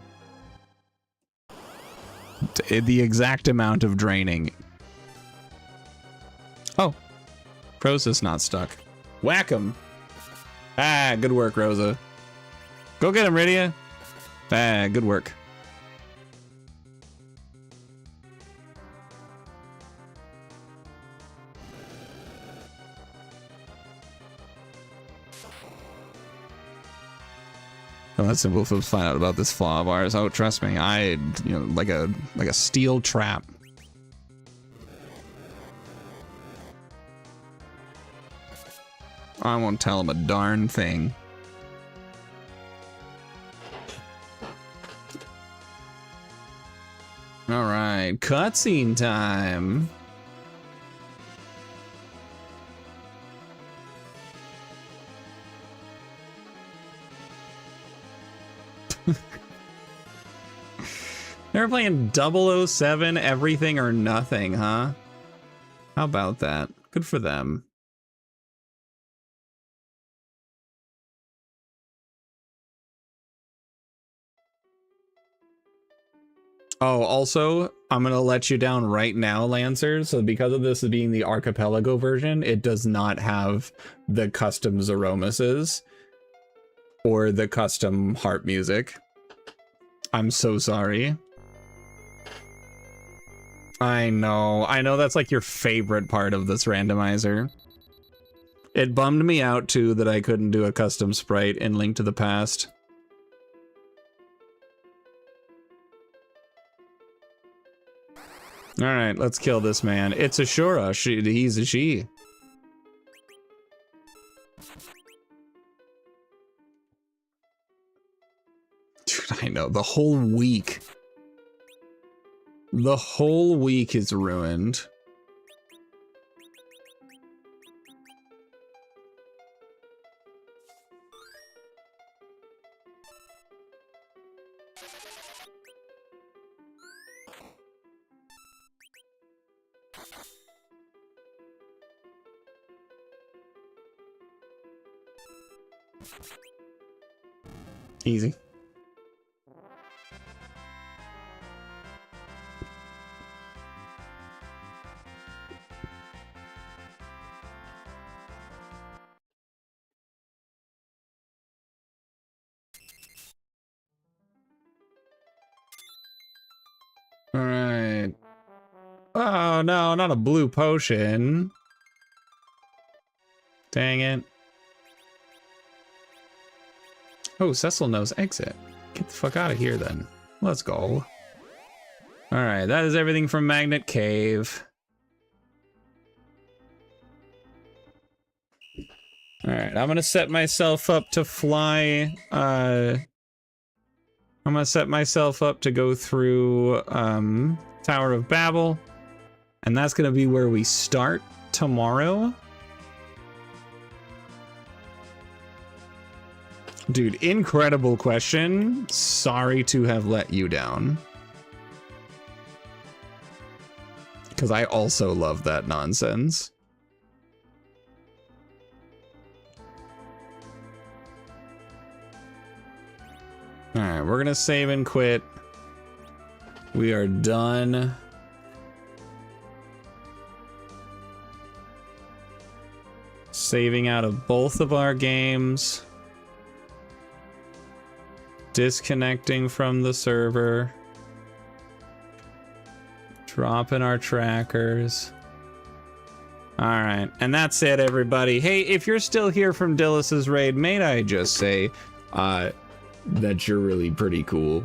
the exact amount of draining. Oh, Rosa's not stuck. Whack him. Ah, good work, Rosa. Go get him, Rydia. Ah, good work. Oh, that's simple. Folks find out about this flaw of ours. Oh, trust me, like a steel trap. I won't tell him a darn thing. All right, cutscene time. They're playing 007 everything or nothing, huh? How about that? Good for them. Oh, also, I'm going to let you down right now, Lancer. So because of this being the archipelago version, it does not have the custom Zeromuses or the custom harp music. I'm so sorry. I know that's like your favorite part of this randomizer. It bummed me out too that I couldn't do a custom sprite in Link to the Past. All right, let's kill this man. It's Ashura. He's a she. Dude, I know. The whole week. The whole week is ruined. Easy. All right. Oh, no, not a blue potion. Dang it. Oh, Cecil knows exit. Get the fuck out of here then. Let's go. All right, that is everything from Magnet Cave. All right, I'm gonna set myself up to fly. I'm gonna set myself up to go through Tower of Babel, and that's gonna be where we start tomorrow. Dude, incredible question. Sorry to have let you down. Because I also love that nonsense. Alright, we're gonna save and quit. We are done. Saving out of both of our games. Disconnecting from the server. Dropping our trackers. Alright, and that's it, everybody. Hey, if you're still here from Dillis's raid, may I just say that you're really pretty cool.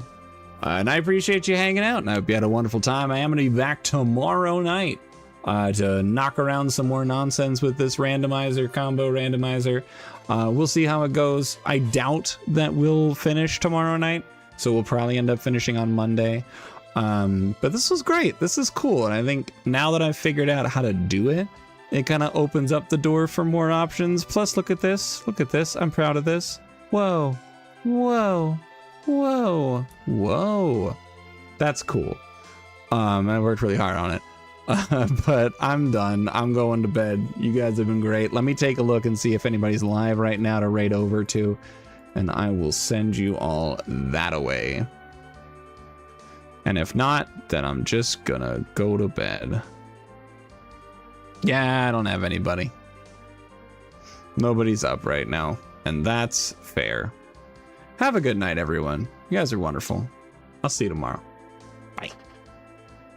And I appreciate you hanging out, and I hope you had a wonderful time. I am going to be back tomorrow night to knock around some more nonsense with this randomizer, combo randomizer. We'll see how it goes. I doubt that we'll finish tomorrow night, so we'll probably end up finishing on Monday. But this was great. This is cool, and I think now that I've figured out how to do it, it kind of opens up the door for more options. Plus, look at this. Look at this. I'm proud of this. Whoa. Whoa. Whoa. Whoa. That's cool. I worked really hard on it. But I'm done. I'm going to bed. You guys have been great. Let me take a look and see if anybody's live right now to raid over to, and I will send you all that away. And if not, then I'm just gonna go to bed. Yeah, I don't have anybody. Nobody's up right now, and that's fair. Have a good night, everyone. You guys are wonderful. I'll see you tomorrow. Bye.